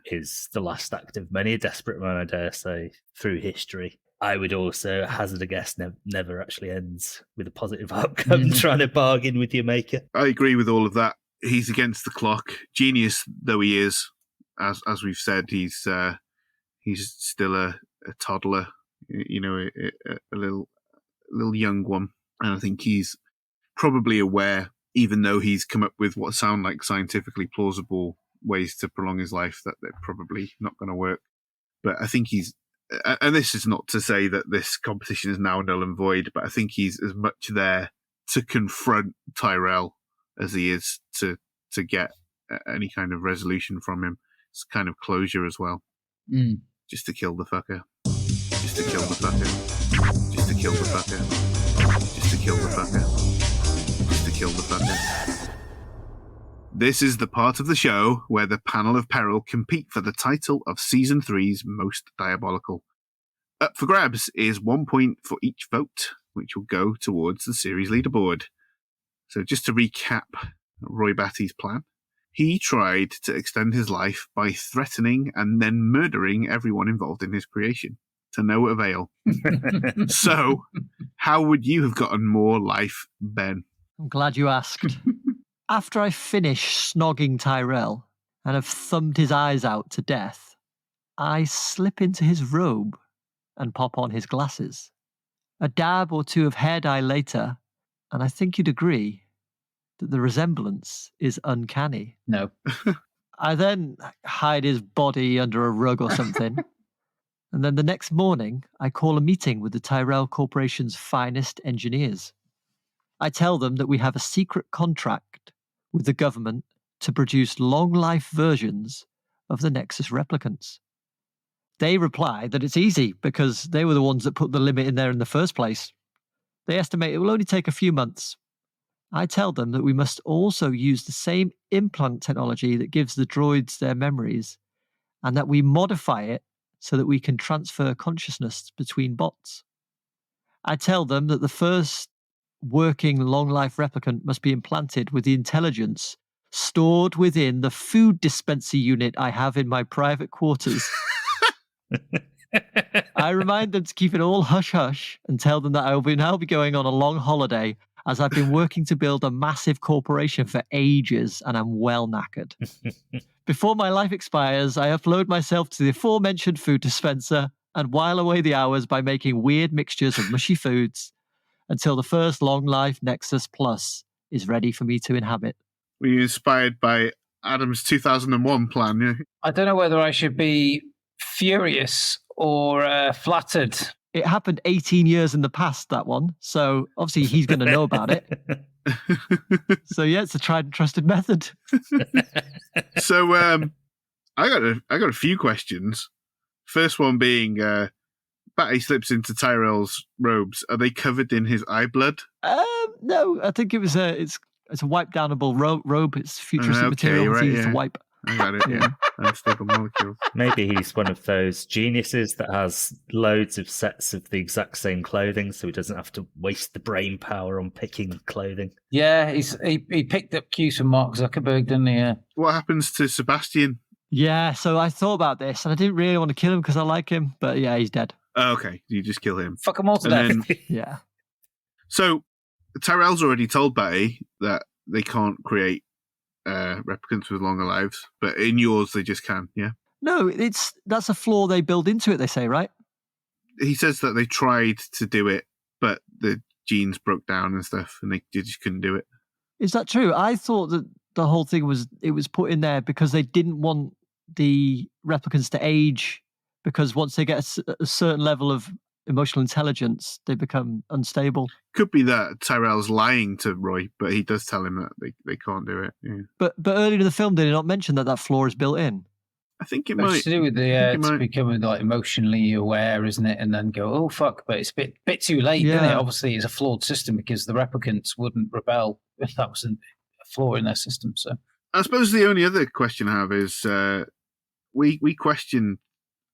is the last act of many a desperate man, I dare say, through history. I would also hazard a guess never actually ends with a positive outcome, trying to bargain with your maker. I agree with all of that. He's against the clock. Genius though he is, as we've said, he's still a toddler, a little young one. And I think he's probably aware, even though he's come up with what sound like scientifically plausible ways to prolong his life, that they're probably not going to work. But I think he's, and this is not to say that this competition is now null and void, but I think he's as much there to confront Tyrell as he is to get any kind of resolution from him. It's kind of closure as well. Just to kill the fucker. Just to kill the fucker. Just to kill the fucker. Just to kill the fucker. Just to kill the fucker. This is the part of the show where the panel of peril compete for the title of Season 3's Most Diabolical. Up for grabs is 1 point for each vote, which will go towards the series leaderboard. So just to recap Roy Batty's plan, he tried to extend his life by threatening and then murdering everyone involved in his creation, to no avail. So, how would you have gotten more life, Ben? I'm glad you asked. After I finish snogging Tyrell and have thumbed his eyes out to death, I slip into his robe and pop on his glasses. A dab or two of hair dye later, and I think you'd agree that the resemblance is uncanny. No. I then hide his body under a rug or something. And then the next morning, I call a meeting with the Tyrell Corporation's finest engineers. I tell them that we have a secret contract with the government to produce long-life versions of the Nexus replicants. They reply that it's easy because they were the ones that put the limit in there in the first place. They estimate it will only take a few months. I tell them that we must also use the same implant technology that gives the droids their memories, and that we modify it so that we can transfer consciousness between bots. I tell them that the first working long-life replicant must be implanted with the intelligence stored within the food dispenser unit I have in my private quarters. I remind them to keep it all hush-hush and tell them that I will now be going on a long holiday, as I've been working to build a massive corporation for ages and I'm well knackered. Before my life expires, I upload myself to the aforementioned food dispenser and while away the hours by making weird mixtures of mushy foods until the first long life Nexus Plus is ready for me to inhabit. Were you inspired by Adam's 2001 plan? Yeah? I don't know whether I should be furious or flattered. It happened 18 years in the past, that one. So obviously he's going to know about it. So yeah, it's a tried and trusted method. So I got a few questions. First one being, Batty slips into Tyrell's robes. Are they covered in his eye blood? No, I think it's a wipe downable robe. It's futuristic material. It's easy to wipe. I got it, yeah. Unstable molecules. Maybe he's one of those geniuses that has loads of sets of the exact same clothing, so he doesn't have to waste the brain power on picking clothing. Yeah, he picked up cues from Mark Zuckerberg, didn't he? What happens to Sebastian? Yeah, so I thought about this, and I didn't really want to kill him because I like him, but yeah, he's dead. Oh, okay, you just kill him. Fuck him all to death. Yeah. So Tyrell's already told Batty that they can't create replicants with longer lives, but in yours they just can, yeah? No, that's a flaw they build into it, they say, right? He says that they tried to do it, but the genes broke down and stuff, and they just couldn't do it. Is that true? I thought that the whole thing was put in there because they didn't want the replicants to age, because once they get a certain level of emotional intelligence, they become unstable. Could be that Tyrell's lying to Roy, but he does tell him that they can't do it. Yeah. But earlier in the film, did he not mention that flaw is built in? I think it might. It's to do with to becoming like emotionally aware, isn't it? And then go, oh fuck! But it's a bit too late, isn't it? Obviously, it's a flawed system because the replicants wouldn't rebel if that was a flaw in their system. So I suppose the only other question I have is we question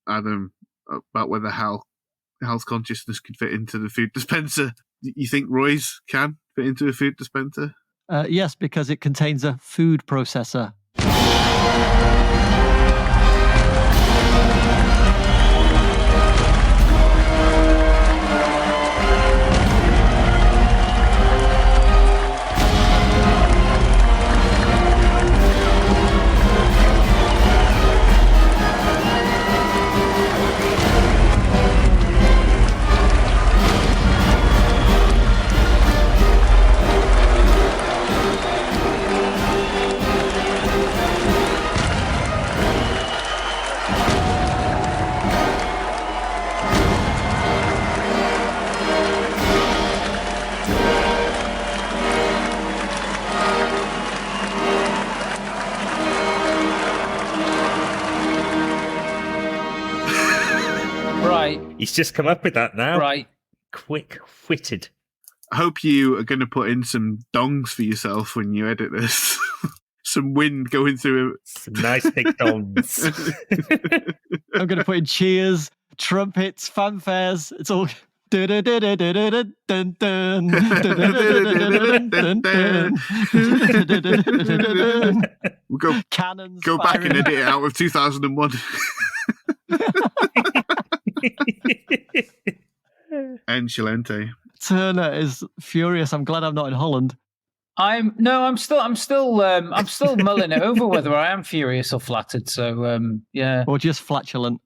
Adam about whether Hal's consciousness could fit into the food dispenser. You think Roy's can fit into a food dispenser? Yes, because it contains a food processor. He's just come up with that now. Right. Quick-witted. I hope you are going to put in some dongs for yourself when you edit this. Some wind going through it. Some nice big dongs. I'm going to put in cheers, trumpets, fanfares. It's all... We'll go cannons. Go back and edit it out of 2001. Excelente. Turner is furious. I'm glad I'm not in Holland. I'm still mulling it over whether I am furious or flattered. So yeah, or just flatulent.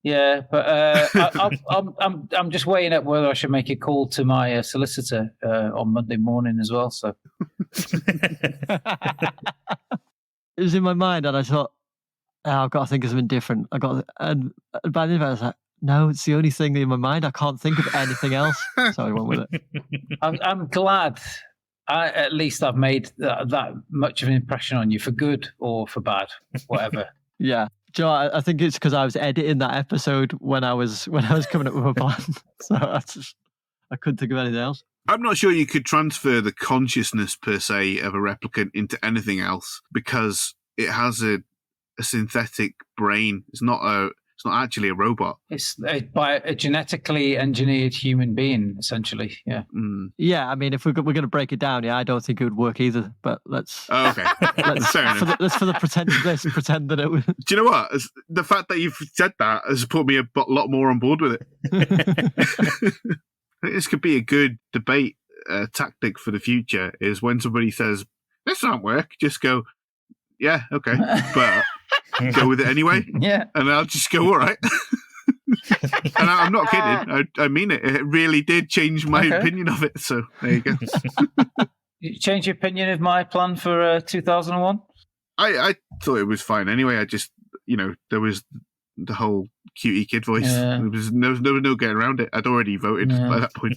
Yeah, but I'm just weighing up whether I should make a call to my solicitor on Monday morning as well. So it was in my mind, and I thought, I've got to think of something different. And by the end of it, I was like, no, it's the only thing in my mind. I can't think of anything else, so I went with it. I'm glad. At least I've made that much of an impression on you, for good or for bad, whatever. Yeah. Joe, I think it's because I was editing that episode when I was coming up with a plan, so I couldn't think of anything else. I'm not sure you could transfer the consciousness per se of a replicant into anything else because it has a synthetic brain. It's not actually a robot. It's by a genetically engineered human being, essentially. Yeah. Mm. Yeah, I mean, if we're going to break it down, I don't think it would work either. But let's. Oh, okay. Let's pretend that it would. Do you know what? The fact that you've said that has put me a lot more on board with it. This could be a good debate tactic for the future. Is when somebody says this won't work, just go, yeah, okay, but. Go with it anyway. Yeah. And I'll just go, all right. And I'm not kidding. I mean it. It really did change my opinion of it. So there you go. You change your opinion of my plan for 2001? I thought it was fine anyway. I just, there was the whole cutie kid voice. Yeah. There was no getting around it. I'd already voted by that point.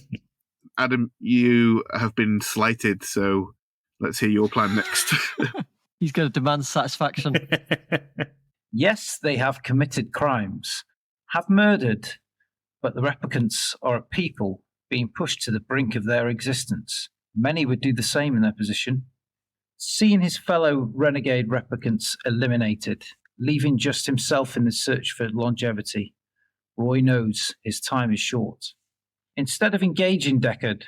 Adam, you have been slighted. So let's hear your plan next. He's going to demand satisfaction. Yes, they have committed crimes, have murdered, but the replicants are a people being pushed to the brink of their existence. Many would do the same in their position. Seeing his fellow renegade replicants eliminated, leaving just himself in the search for longevity, Roy knows his time is short. Instead of engaging Deckard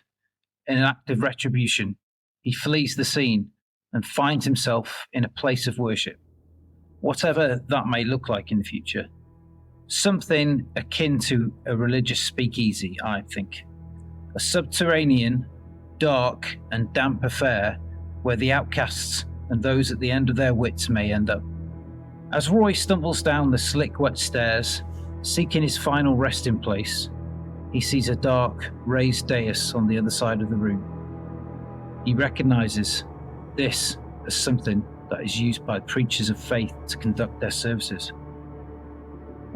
in an act of retribution, he flees the scene and finds himself in a place of worship, whatever that may look like in the future. Something akin to a religious speakeasy, I think. A subterranean, dark and damp affair where the outcasts and those at the end of their wits may end up. As Roy stumbles down the slick, wet stairs, seeking his final resting place, he sees a dark, raised dais on the other side of the room. He recognizes This is something that is used by preachers of faith to conduct their services.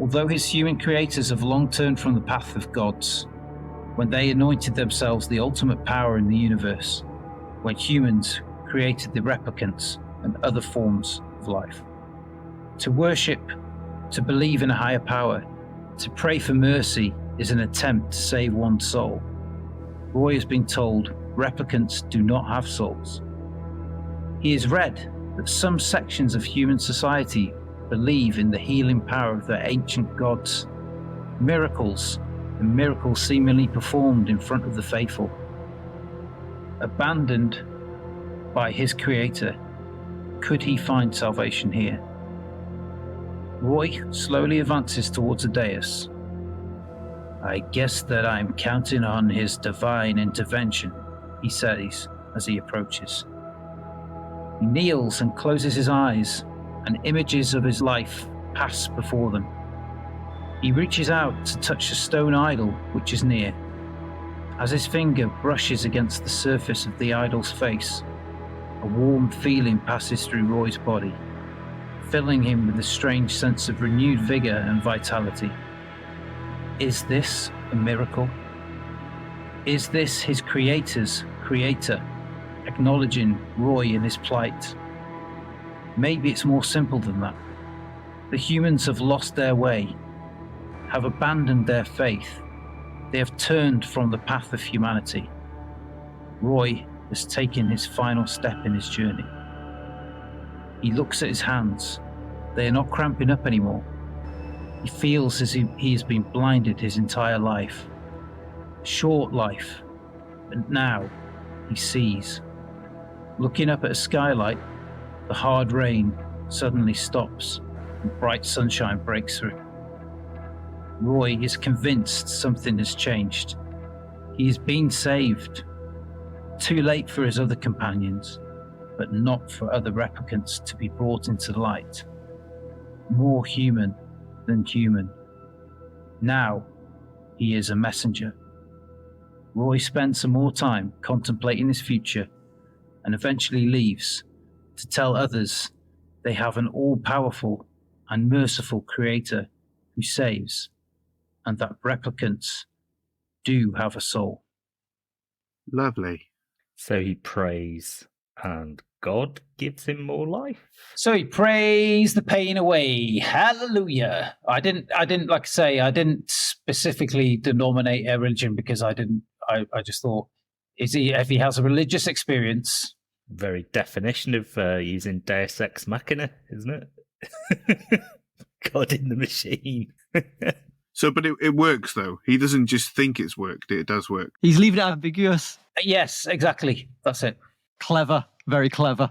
Although his human creators have long turned from the path of gods, when they anointed themselves the ultimate power in the universe, when humans created the replicants and other forms of life. To worship, to believe in a higher power, to pray for mercy is an attempt to save one's soul. Roy has been told replicants do not have souls. He has read that some sections of human society believe in the healing power of their ancient gods, miracles, and miracles seemingly performed in front of the faithful. Abandoned by his creator, could he find salvation here? Roy slowly advances towards the dais. I guess that I'm counting on his divine intervention, he says as he approaches. He kneels and closes his eyes, and images of his life pass before them. He reaches out to touch a stone idol which is near. As his finger brushes against the surface of the idol's face, a warm feeling passes through Roy's body, filling him with a strange sense of renewed vigor and vitality. Is this a miracle? Is this his creator's creator, acknowledging Roy in his plight? Maybe it's more simple than that. The humans have lost their way, have abandoned their faith. They have turned from the path of humanity. Roy has taken his final step in his journey. He looks at his hands. They are not cramping up anymore. He feels as if he has been blinded his entire life. A short life, but now he sees. Looking up at a skylight, the hard rain suddenly stops and bright sunshine breaks through. Roy is convinced something has changed. He has been saved. Too late for his other companions, but not for other replicants to be brought into light. More human than human. Now he is a messenger. Roy spends some more time contemplating his future and eventually leaves to tell others they have an all-powerful and merciful creator who saves, and that replicants do have a soul. Lovely. So he prays, and God gives him more life. So he prays the pain away. Hallelujah. I didn't like I say, I didn't specifically denominate a religion because I just thought, if he has a religious experience. Very definition of using Deus Ex Machina, isn't it? God in the machine. So, but it works though. He doesn't just think it's worked; it does work. He's leaving it ambiguous. Yes, exactly. That's it. Clever, very clever.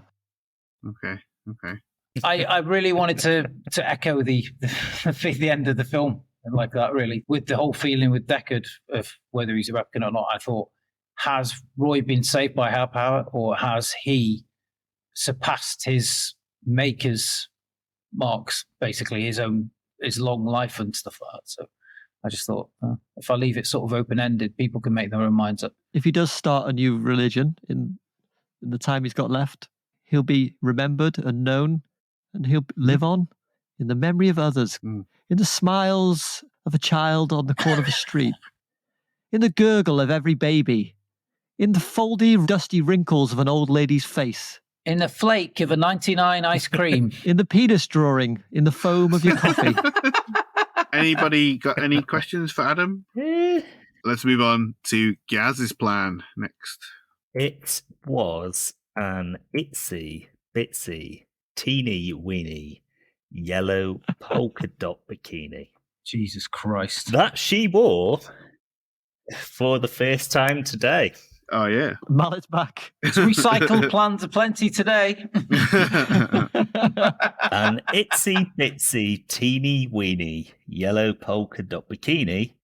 Okay. I really wanted to echo the end of the film and like that. Really, with the whole feeling with Deckard of whether he's a replicant or not. I thought, has Roy been saved by higher power, or has he surpassed his maker's marks, basically his long life and stuff like that? So I just thought, if I leave it sort of open-ended, people can make their own minds up. If he does start a new religion in the time he's got left, he'll be remembered and known, and he'll live on in the memory of others, in the smiles of a child on the corner of a street, in the gurgle of every baby, in the foldy, dusty wrinkles of an old lady's face, in the flake of a 99 ice cream, in the penis drawing, in the foam of your coffee. Anybody got any questions for Adam? Let's move on to Gaz's plan next. It was an itsy bitsy teeny weeny yellow polka dot bikini. Jesus Christ. That she wore for the first time today. Oh, yeah. Mallet's back. Recycled plans aplenty today. An itsy bitsy teeny weeny yellow polka dot bikini.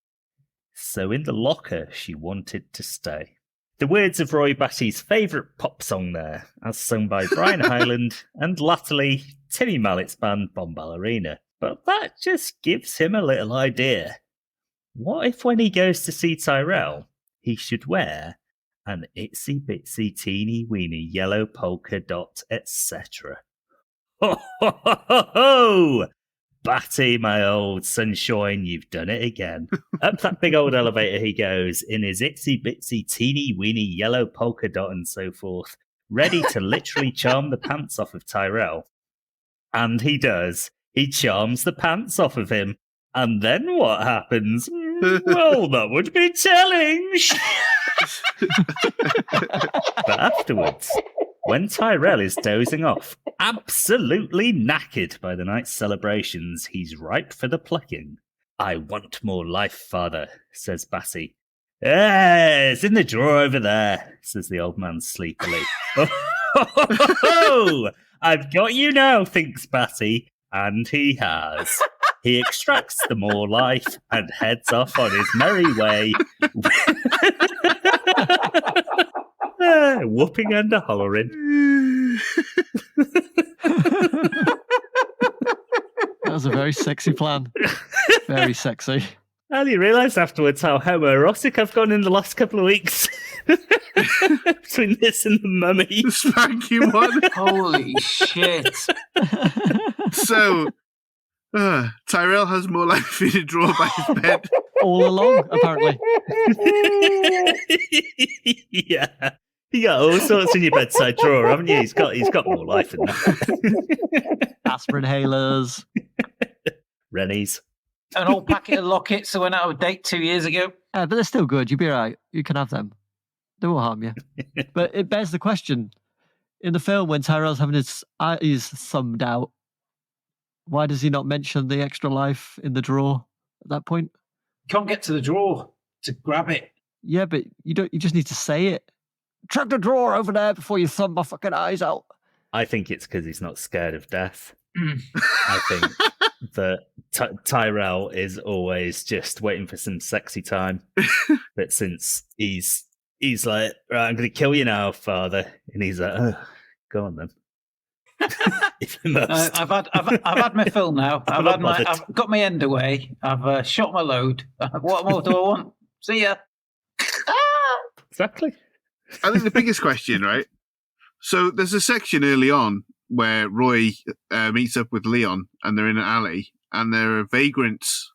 So in the locker she wanted to stay. The words of Roy Batty's favourite pop song there, as sung by Brian Hyland and latterly Tinny Mallet's band Bomb Ballerina. But that just gives him a little idea. What if when he goes to see Tyrell, he should wear an itsy bitsy teeny weeny yellow polka dot, etc. Ho ho ho ho ho! Batty, my old sunshine, you've done it again. Up that big old elevator he goes, in his itsy bitsy teeny weeny yellow polka dot and so forth, ready to literally charm the pants off of Tyrell. And he does. He charms the pants off of him. And then what happens? Well, that would be telling. But afterwards, when Tyrell is dozing off, absolutely knackered by the night's celebrations, he's ripe for the plucking. I want more life, father, says Batty. It's in the drawer over there, says the old man sleepily. Oh, I've got you now, thinks Batty, and he has. He extracts the more life and heads off on his merry way, whooping and a hollering. That was a very sexy plan. Very sexy. And you realise afterwards how homoerotic I've gone in the last couple of weeks. Between this and the mummy. The spanky one. Holy shit. So, Tyrell has more life in a drawer by his bed. All along, apparently. Yeah. You got all sorts in your bedside drawer, haven't you? He's got more life in that. Aspirin inhalers. Rennies. An old packet of lockets that went out of date 2 years ago. But they're still good. You'll be all right. You can have them. They won't harm you. But it bears the question. In the film, when Tyrell's having his eyes thumbed out, why does he not mention the extra life in the drawer at that point? Can't get to the drawer to grab it. Yeah, but you don't. You just need to say it. Check the drawer over there before you thumb my fucking eyes out. I think it's because he's not scared of death. I think that Tyrell is always just waiting for some sexy time. But since he's like, right, I'm going to kill you now, father, and he's like, oh, go on then. I've had my fill now. I've got my end away. I've shot my load. What more do I want? See ya. Exactly. I think the biggest question, right? So there's a section early on where Roy meets up with Leon and they're in an alley and there are vagrants,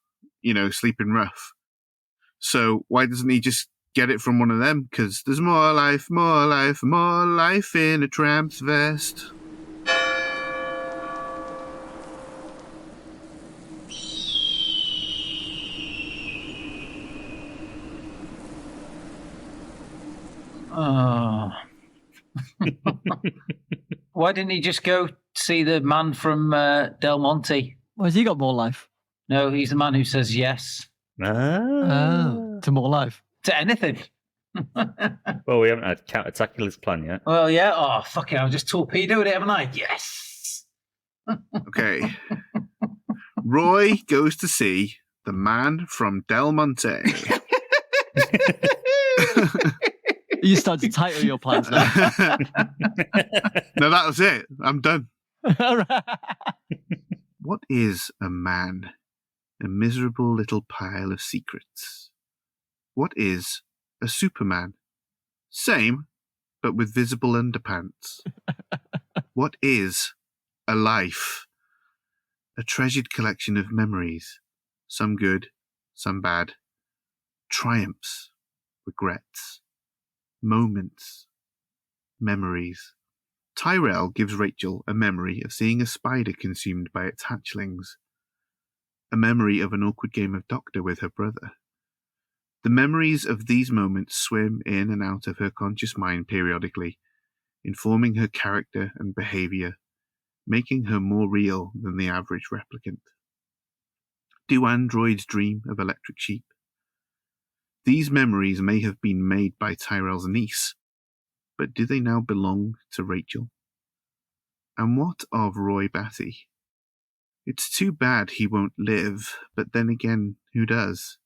sleeping rough. So why doesn't he just get it from one of them? Because there's more life in a tramp's vest. Why didn't he just go see the man from Del Monte? Why has he got more life? No, he's the man who says yes. To more life. To anything. Well, we haven't had counter-tacular's plan yet. Well, yeah. Oh, fuck it. I've just torpedoed it, haven't I? Yes. Okay. Roy goes to see the man from Del Monte. You start to title your plans now. No, that was it. I'm done. What is a man? A miserable little pile of secrets. What is a Superman? Same, but with visible underpants. What is a life? A treasured collection of memories. Some good, some bad. Triumphs, regrets. Moments, memories. Tyrell gives Rachel a memory of seeing a spider consumed by its hatchlings, a memory of an awkward game of doctor with her brother. The memories of these moments swim in and out of her conscious mind periodically, informing her character and behavior, making her more real than the average replicant. Do androids dream of electric sheep? These memories may have been made by Tyrell's niece, but do they now belong to Rachel? And what of Roy Batty? It's too bad he won't live, but then again, who does?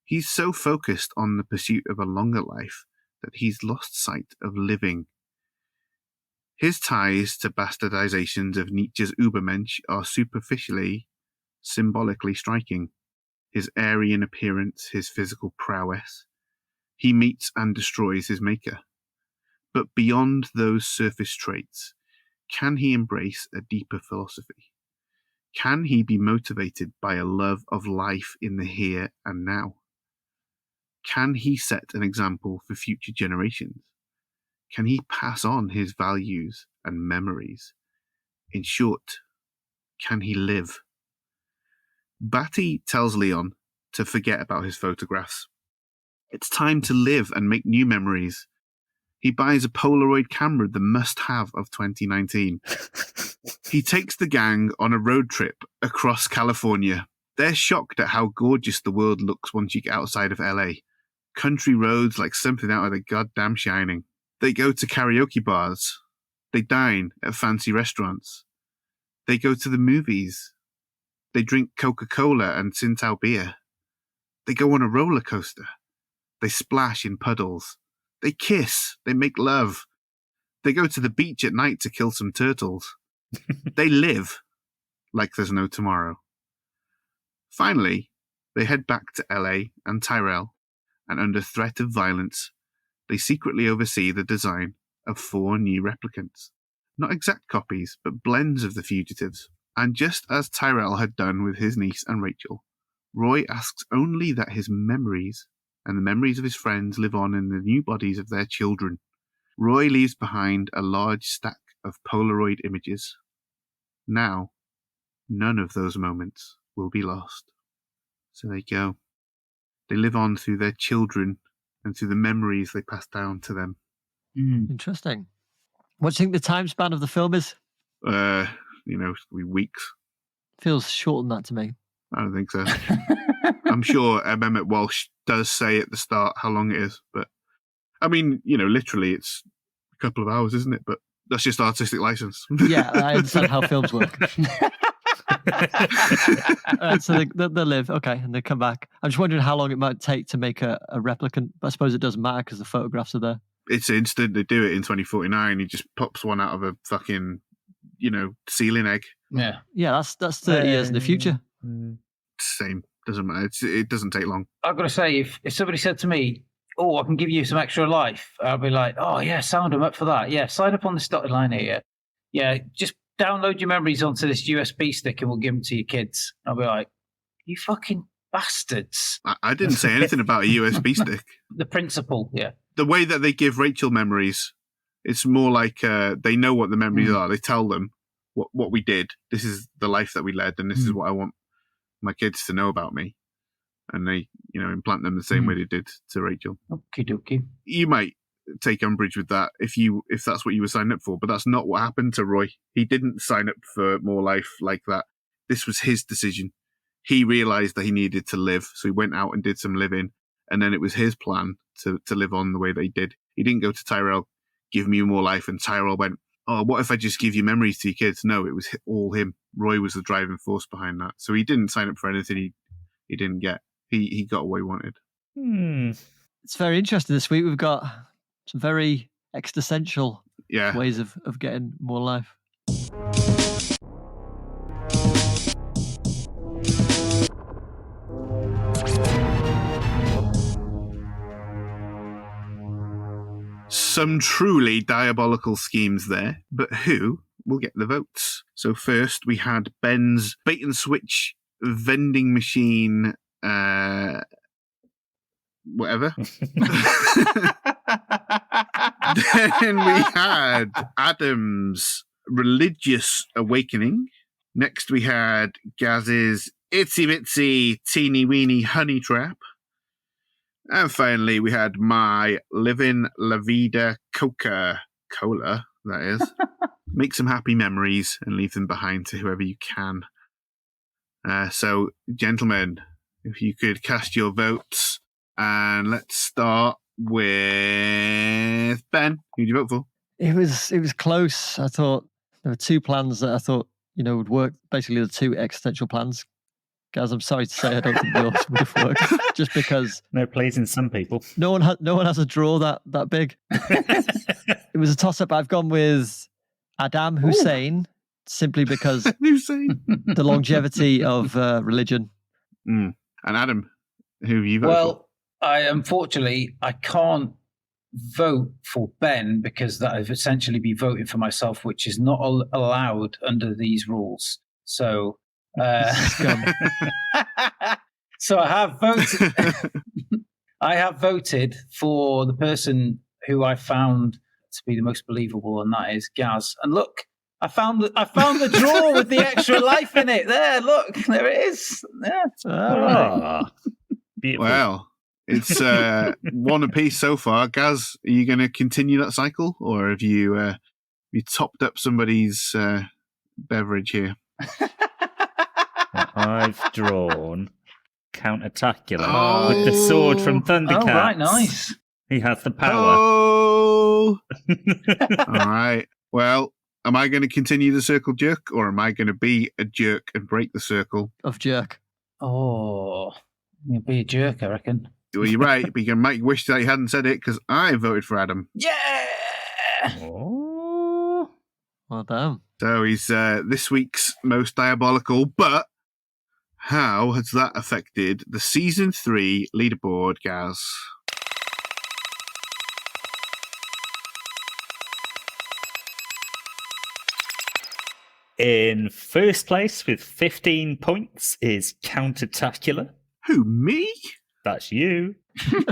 He's so focused on the pursuit of a longer life that he's lost sight of living. His ties to bastardizations of Nietzsche's Übermensch are superficially, symbolically striking. His Aryan appearance, his physical prowess, He meets and destroys his maker. But beyond those surface traits, can he embrace a deeper philosophy? Can he be motivated by a love of life in the here and now? Can he set an example for future generations? Can he pass on his values and memories? In short, can he live? Batty tells Leon to forget about his photographs. It's time to live and make new memories. He buys a Polaroid camera, the must-have of 2019. He takes the gang on a road trip across California. They're shocked at how gorgeous the world looks once you get outside of LA. Country roads like something out of The Goddamn Shining. They go to karaoke bars. They dine at fancy restaurants. They go to the movies. They drink Coca-Cola and Tsingtao beer. They go on a roller coaster. They splash in puddles. They kiss. They make love. They go to the beach at night to kill some turtles. They live like there's no tomorrow. Finally, they head back to LA and Tyrell, and under threat of violence, they secretly oversee the design of 4 new replicants. Not exact copies, but blends of the fugitives. And just as Tyrell had done with his niece and Rachel, Roy asks only that his memories and the memories of his friends live on in the new bodies of their children. Roy leaves behind a large stack of Polaroid images. Now, none of those moments will be lost. So they go. They live on through their children and through the memories they pass down to them. Interesting. What do you think the time span of the film is? Weeks. Feels short than that to me. I don't think so. I'm sure Emmett Walsh does say at the start how long it is, but I mean, literally it's a couple of hours, isn't it? But that's just artistic license. Yeah, I understand how films work. So they live, okay, and they come back. I'm just wondering how long it might take to make a replicant, but I suppose it doesn't matter because the photographs are there. It's instant. They do it in 2049. He just pops one out of a fucking, ceiling egg. Yeah. Yeah, that's 30 years in the future. Same. Doesn't matter. It doesn't take long. I've got to say, if somebody said to me, I can give you some extra life, I'll be like, oh, yeah, sound them up for that. Yeah, sign up on this dotted line here. Yeah, just download your memories onto this USB stick and we'll give them to your kids. I'll be like, you fucking bastards. I didn't say anything about a USB stick. The principle, yeah. The way that they give Rachel memories, it's more like they know what the memories are. They tell them what we did. This is the life that we led, and this is what I want my kids to know about me. And they, implant them the same way they did to Rachel. Okie dokie. You might take umbrage with that if that's what you were signed up for, but that's not what happened to Roy. He didn't sign up for more life like that. This was his decision. He realized that he needed to live, so he went out and did some living, and then it was his plan to live on the way they did. He didn't go to Tyrell, give me more life, and Tyrell went, oh, what if I just give you memories to your kids? No, it was all him. Roy was the driving force behind that. So he didn't sign up for anything he didn't get. He got what he wanted. It's very interesting this week. We've got some very existential ways of getting more life. Some truly diabolical schemes there, but who will get the votes? So first we had Ben's bait and switch vending machine, whatever. Then we had Adam's religious awakening. Next we had Gaz's itsy bitsy teeny weeny honey trap. And finally, we had my Living La Vida Coca-Cola, that is. Make some happy memories and leave them behind to whoever you can. So, gentlemen, if you could cast your votes, and let's start with Ben. Who did you vote for? It was close. I thought there were 2 plans that I thought, would work. Basically, the 2 existential plans. Guys, I'm sorry to say I don't think yours would have worked, just because no pleasing some people. No one has a draw that big. It was a toss-up. I've gone with Adam Hussein, simply because the longevity of religion. And Adam, who have you voted for? Unfortunately, I can't vote for Ben because that would essentially be voting for myself, which is not allowed under these rules. So, so I have voted. I have voted for the person who I found to be the most believable, and that is Gaz. And look, I found the drawer with the extra life in it. There, look, there it is. Yeah. All right. Beautiful. Well, it's one apiece so far. Gaz, are you going to continue that cycle, or have you topped up somebody's beverage here? I've drawn Countertacular with the sword from Thundercats. Oh, right, nice. He has the power. Oh! All right. Well, am I going to continue the circle jerk, or am I going to be a jerk and break the circle? Of jerk. Oh, you'll be a jerk, I reckon. Well, you're right, but you might wish that you hadn't said it, because I voted for Adam. Yeah! Oh. Well done. So he's this week's most diabolical, but how has that affected the Season 3 leaderboard, Gaz? In first place with 15 points is Countertacular. Who, me? That's you.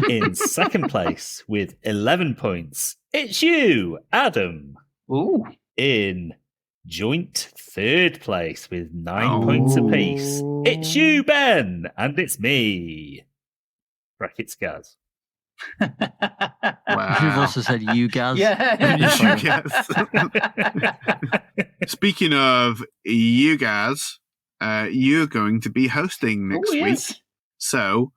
In second place with 11 points, it's you, Adam. Ooh. In joint third place with 9 points apiece, it's you, Ben, and it's me. Brackets Gaz. Wow. You've also said you, Gaz. Yeah. You Gaz. Speaking of you, Gaz, you're going to be hosting next week. So,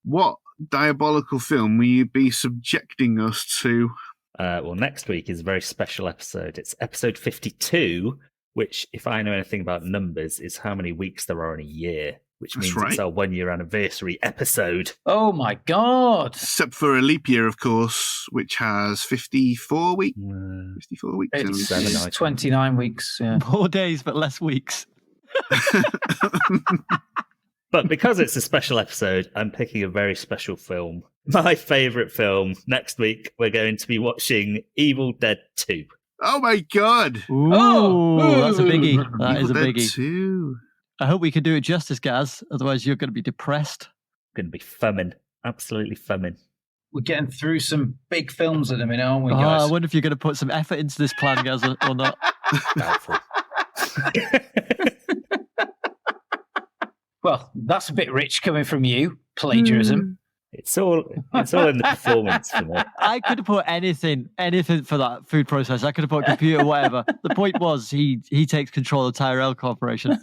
what diabolical film will you be subjecting us to? Well, next week is a very special episode. It's episode 52, which, if I know anything about numbers, is how many weeks there are in a year, which means it's our 1 year anniversary episode. Oh my God. Except for a leap year, of course, which has 54 weeks. 54 weeks. It's 29 weeks. Yeah. More days, but less weeks. But because it's a special episode, I'm picking a very special film. My favourite film. Next week, we're going to be watching Evil Dead 2. Oh my God. Ooh, that's a biggie. That Evil is a Dead biggie. 2. I hope we can do it justice, Gaz. Otherwise, you're going to be depressed. Going to be thumbing. Absolutely thumbing. We're getting through some big films at the minute, aren't we, Oh, guys? I wonder if you're going to put some effort into this plan, Gaz, or not. Doubtful. Well, that's a bit rich coming from you. Plagiarism. It's all in the performance for me. I could have put anything for that food process. I could have put computer, whatever. The point was he takes control of Tyrell Corporation.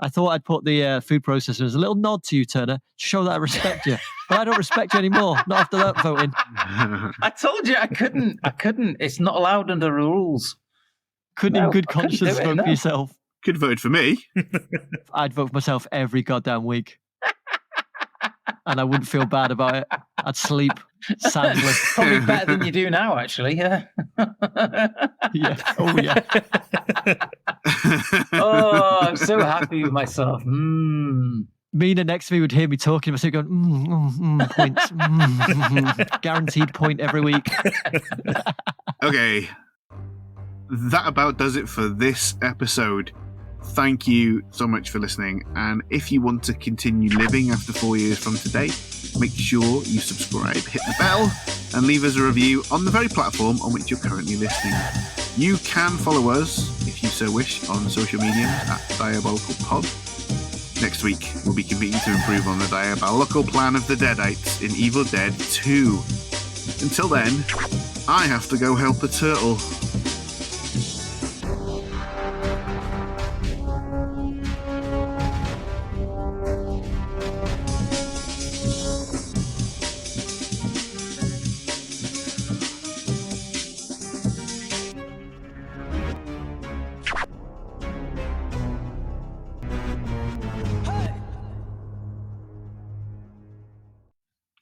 I thought I'd put the food processor as a little nod to you, Turner, to show that I respect you. But I don't respect you anymore. Not after that voting. I told you I couldn't. It's not allowed under the rules. Couldn't in good conscience vote for yourself. Could vote for me. I'd vote for myself every goddamn week. And I wouldn't feel bad about it. I'd sleep soundly. Probably better than you do now, actually. Yeah. Yeah. Oh, yeah. Oh, I'm so happy with myself. Mina next to me would hear me talking. I would going, points. Guaranteed point every week. Okay. That about does it for this episode. Thank you so much for listening. And if you want to continue living after 4 years from today, make sure you subscribe, hit the bell, and leave us a review on the very platform on which you're currently listening. You can follow us, if you so wish, on social media at DiabolicalPod. Next week, we'll be competing to improve on the diabolical plan of the Deadites in Evil Dead 2. Until then, I have to go help a turtle.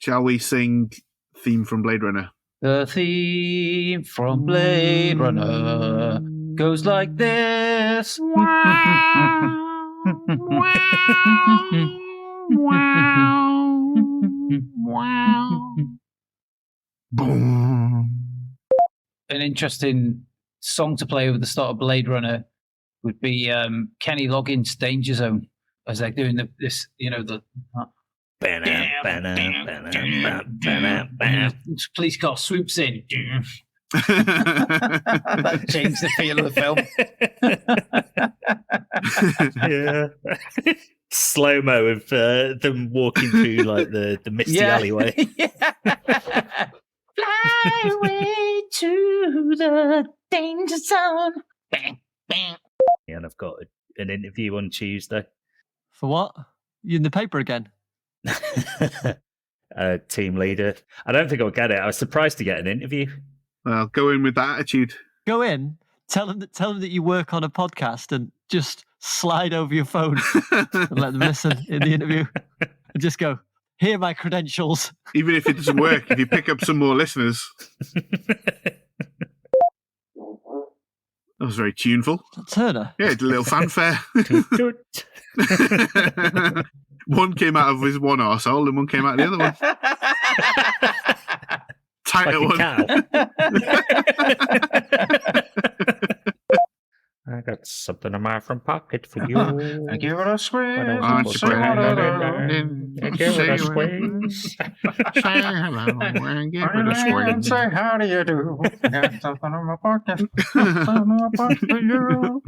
Shall we sing theme from Blade Runner? The theme from Blade Runner goes like this. Wow. Wow. Boom. An interesting song to play over the start of Blade Runner would be Kenny Loggins' Danger Zone, as they're doing this, the police car swoops in. That changed the feel of the film. Yeah. Slow-mo of them walking through like the misty alleyway. Fly away to the danger zone. Bang, bang. And I've got an interview on Tuesday. For what? You in the paper again? Team leader. I don't think I'll get it. I was surprised to get an interview. Well, go in with that attitude. Go in, tell them that you work on a podcast and just slide over your phone and let them listen in the interview. And just go, here are my credentials. Even if it doesn't work, if you pick up some more listeners. That was very tuneful. Turner? Yeah, it's a little fanfare. One came out of his one arsehole and one came out of the other one. Tighter Like one. a cow. I got something in my front pocket for you. I give it a squeeze. Aren't you glad I give it a squeeze. Say hello and give it a squeeze. Say how do you do? Got something in my pocket. Something in my pocket for you.